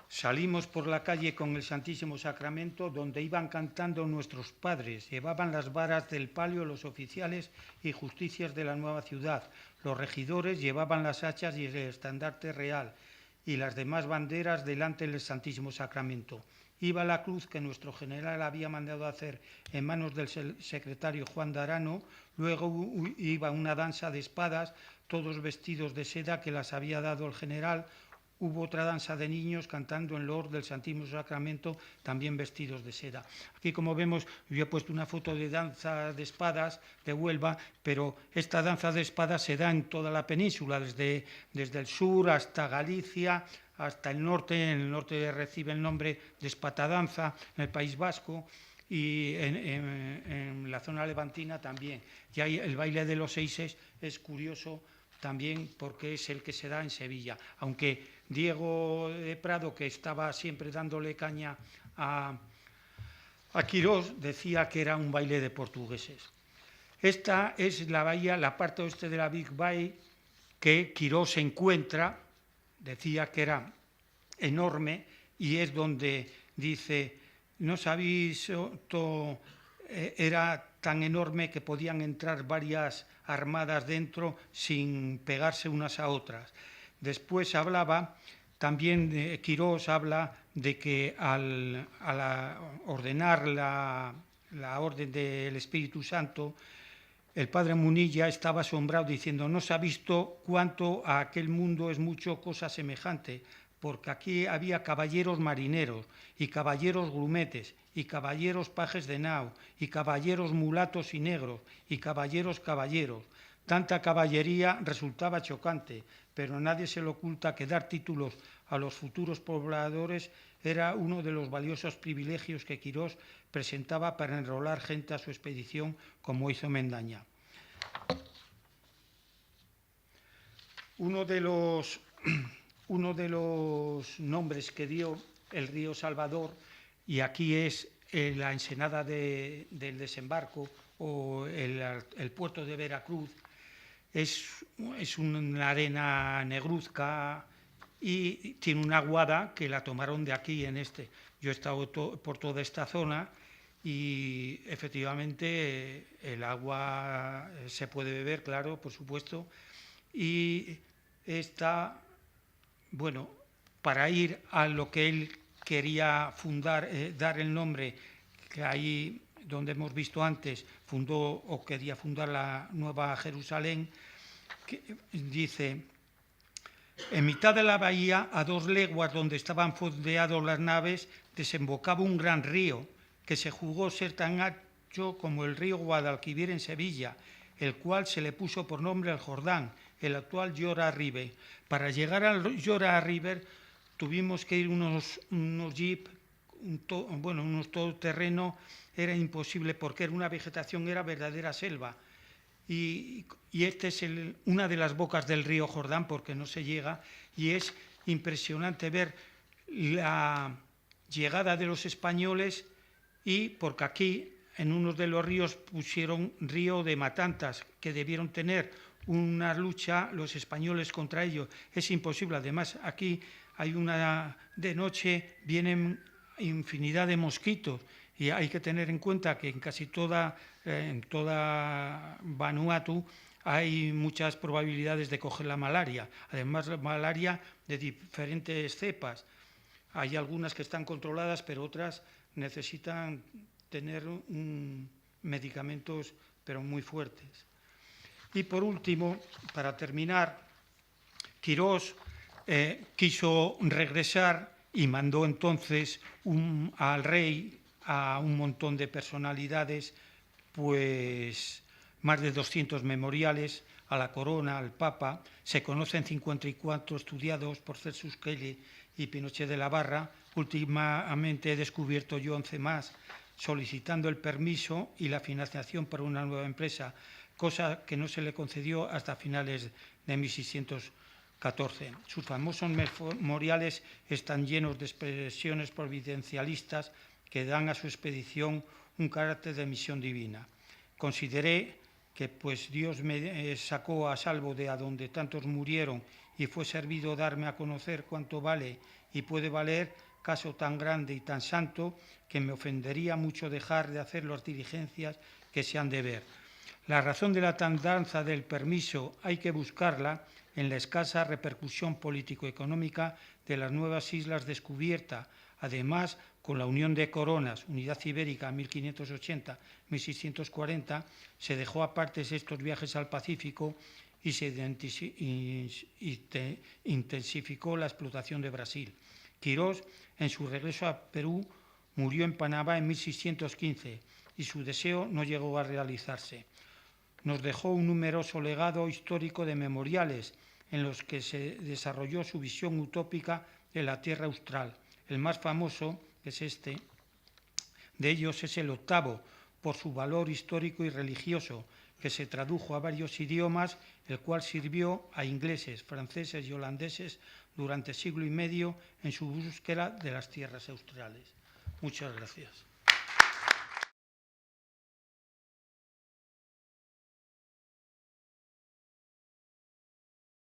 Speaker 3: Salimos por la calle con el Santísimo Sacramento, donde iban cantando nuestros padres. Llevaban las varas del palio los oficiales y justicias de la nueva ciudad. Los regidores llevaban las hachas y el estandarte real, y las demás banderas delante del Santísimo Sacramento. Iba la cruz que nuestro general había mandado hacer en manos del secretario Juan de Arano. Luego iba una danza de espadas, todos vestidos de seda que las había dado el general. Hubo otra danza de niños cantando en loor del Santísimo Sacramento, también vestidos de seda. Aquí, como vemos, yo he puesto una foto de danza de espadas de Huelva, pero esta danza de espadas se da en toda la península, desde el sur hasta Galicia, hasta el norte. En el norte recibe el nombre de espatadanza, en el País Vasco, y en la zona levantina también. Y ahí el baile de los seises es curioso también porque es el que se da en Sevilla, aunque Diego de Prado, que estaba siempre dándole caña a Quirós, decía que era un baile de portugueses. Esta es la bahía, la parte oeste de la Big Bay, que Quirós se encuentra, decía que era enorme, y es donde dice, no sabéis, era tan enorme que podían entrar varias armadas dentro sin pegarse unas a otras. Después hablaba, también Quirós habla de que al ordenar la orden del Espíritu Santo, el padre Munilla estaba asombrado diciendo: no se ha visto cuánto a aquel mundo es mucho cosa semejante, porque aquí había caballeros marineros y caballeros grumetes y caballeros pajes de nao y caballeros mulatos y negros y caballeros. Tanta caballería resultaba chocante, pero a nadie se le oculta que dar títulos a los futuros pobladores era uno de los valiosos privilegios que Quirós presentaba para enrolar gente a su expedición, como hizo Mendaña. Uno de los nombres que dio el río Salvador, y aquí es la ensenada del desembarco o el puerto de Veracruz, es una arena negruzca y tiene una aguada que la tomaron de aquí en este. Yo he estado por toda esta zona y efectivamente el agua se puede beber, claro, por supuesto, y está, bueno, para ir a lo que él quería fundar, dar el nombre, que ahí donde hemos visto antes, fundó o quería fundar la Nueva Jerusalén, que dice: en mitad de la bahía, a 2 leguas donde estaban fondeadas las naves, desembocaba un gran río, que se jugó ser tan ancho como el río Guadalquivir en Sevilla, el cual se le puso por nombre el Jordán, el actual Jorah River. Para llegar al Jorah River tuvimos que ir unos jeep, unos todoterreno, era imposible porque era una vegetación, era verdadera selva. Y esta es una de las bocas del río Jordán, porque no se llega, y es impresionante ver la llegada de los españoles, y porque aquí en uno de los ríos pusieron río de Matanzas, que debieron tener una lucha los españoles contra ellos. Es imposible, además aquí hay de noche vienen infinidad de mosquitos, y hay que tener en cuenta que en casi toda Vanuatu hay muchas probabilidades de coger la malaria, además la malaria de diferentes cepas. Hay algunas que están controladas, pero otras necesitan tener medicamentos pero muy fuertes. Y por último, para terminar, Quirós quiso regresar y mandó entonces al rey a un montón de personalidades, pues más de 200 memoriales, a la corona, al papa. Se conocen 54 estudiados por Celsus Kelly y Pinochet de la Barra. Últimamente he descubierto yo 11 más, solicitando el permiso y la financiación para una nueva empresa, cosa que no se le concedió hasta finales de 1614. Sus famosos memoriales están llenos de expresiones providencialistas que dan a su expedición un carácter de misión divina. Consideré que pues Dios me sacó a salvo de adonde tantos murieron y fue servido darme a conocer cuánto vale y puede valer caso tan grande y tan santo que me ofendería mucho dejar de hacer las diligencias que se han de ver. La razón de la tardanza del permiso hay que buscarla en la escasa repercusión político-económica de las nuevas islas descubiertas. Además, con la unión de coronas, Unidad Ibérica 1580-1640, se dejó aparte estos viajes al Pacífico y se intensificó la explotación de Brasil. Quirós, en su regreso a Perú, murió en Panamá en 1615 y su deseo no llegó a realizarse. Nos dejó un numeroso legado histórico de memoriales en los que se desarrolló su visión utópica de la Tierra Austral. El más famoso es este. De ellos es el octavo, por su valor histórico y religioso, que se tradujo a varios idiomas, el cual sirvió a ingleses, franceses y holandeses durante siglo y medio en su búsqueda de las tierras australes. Muchas gracias.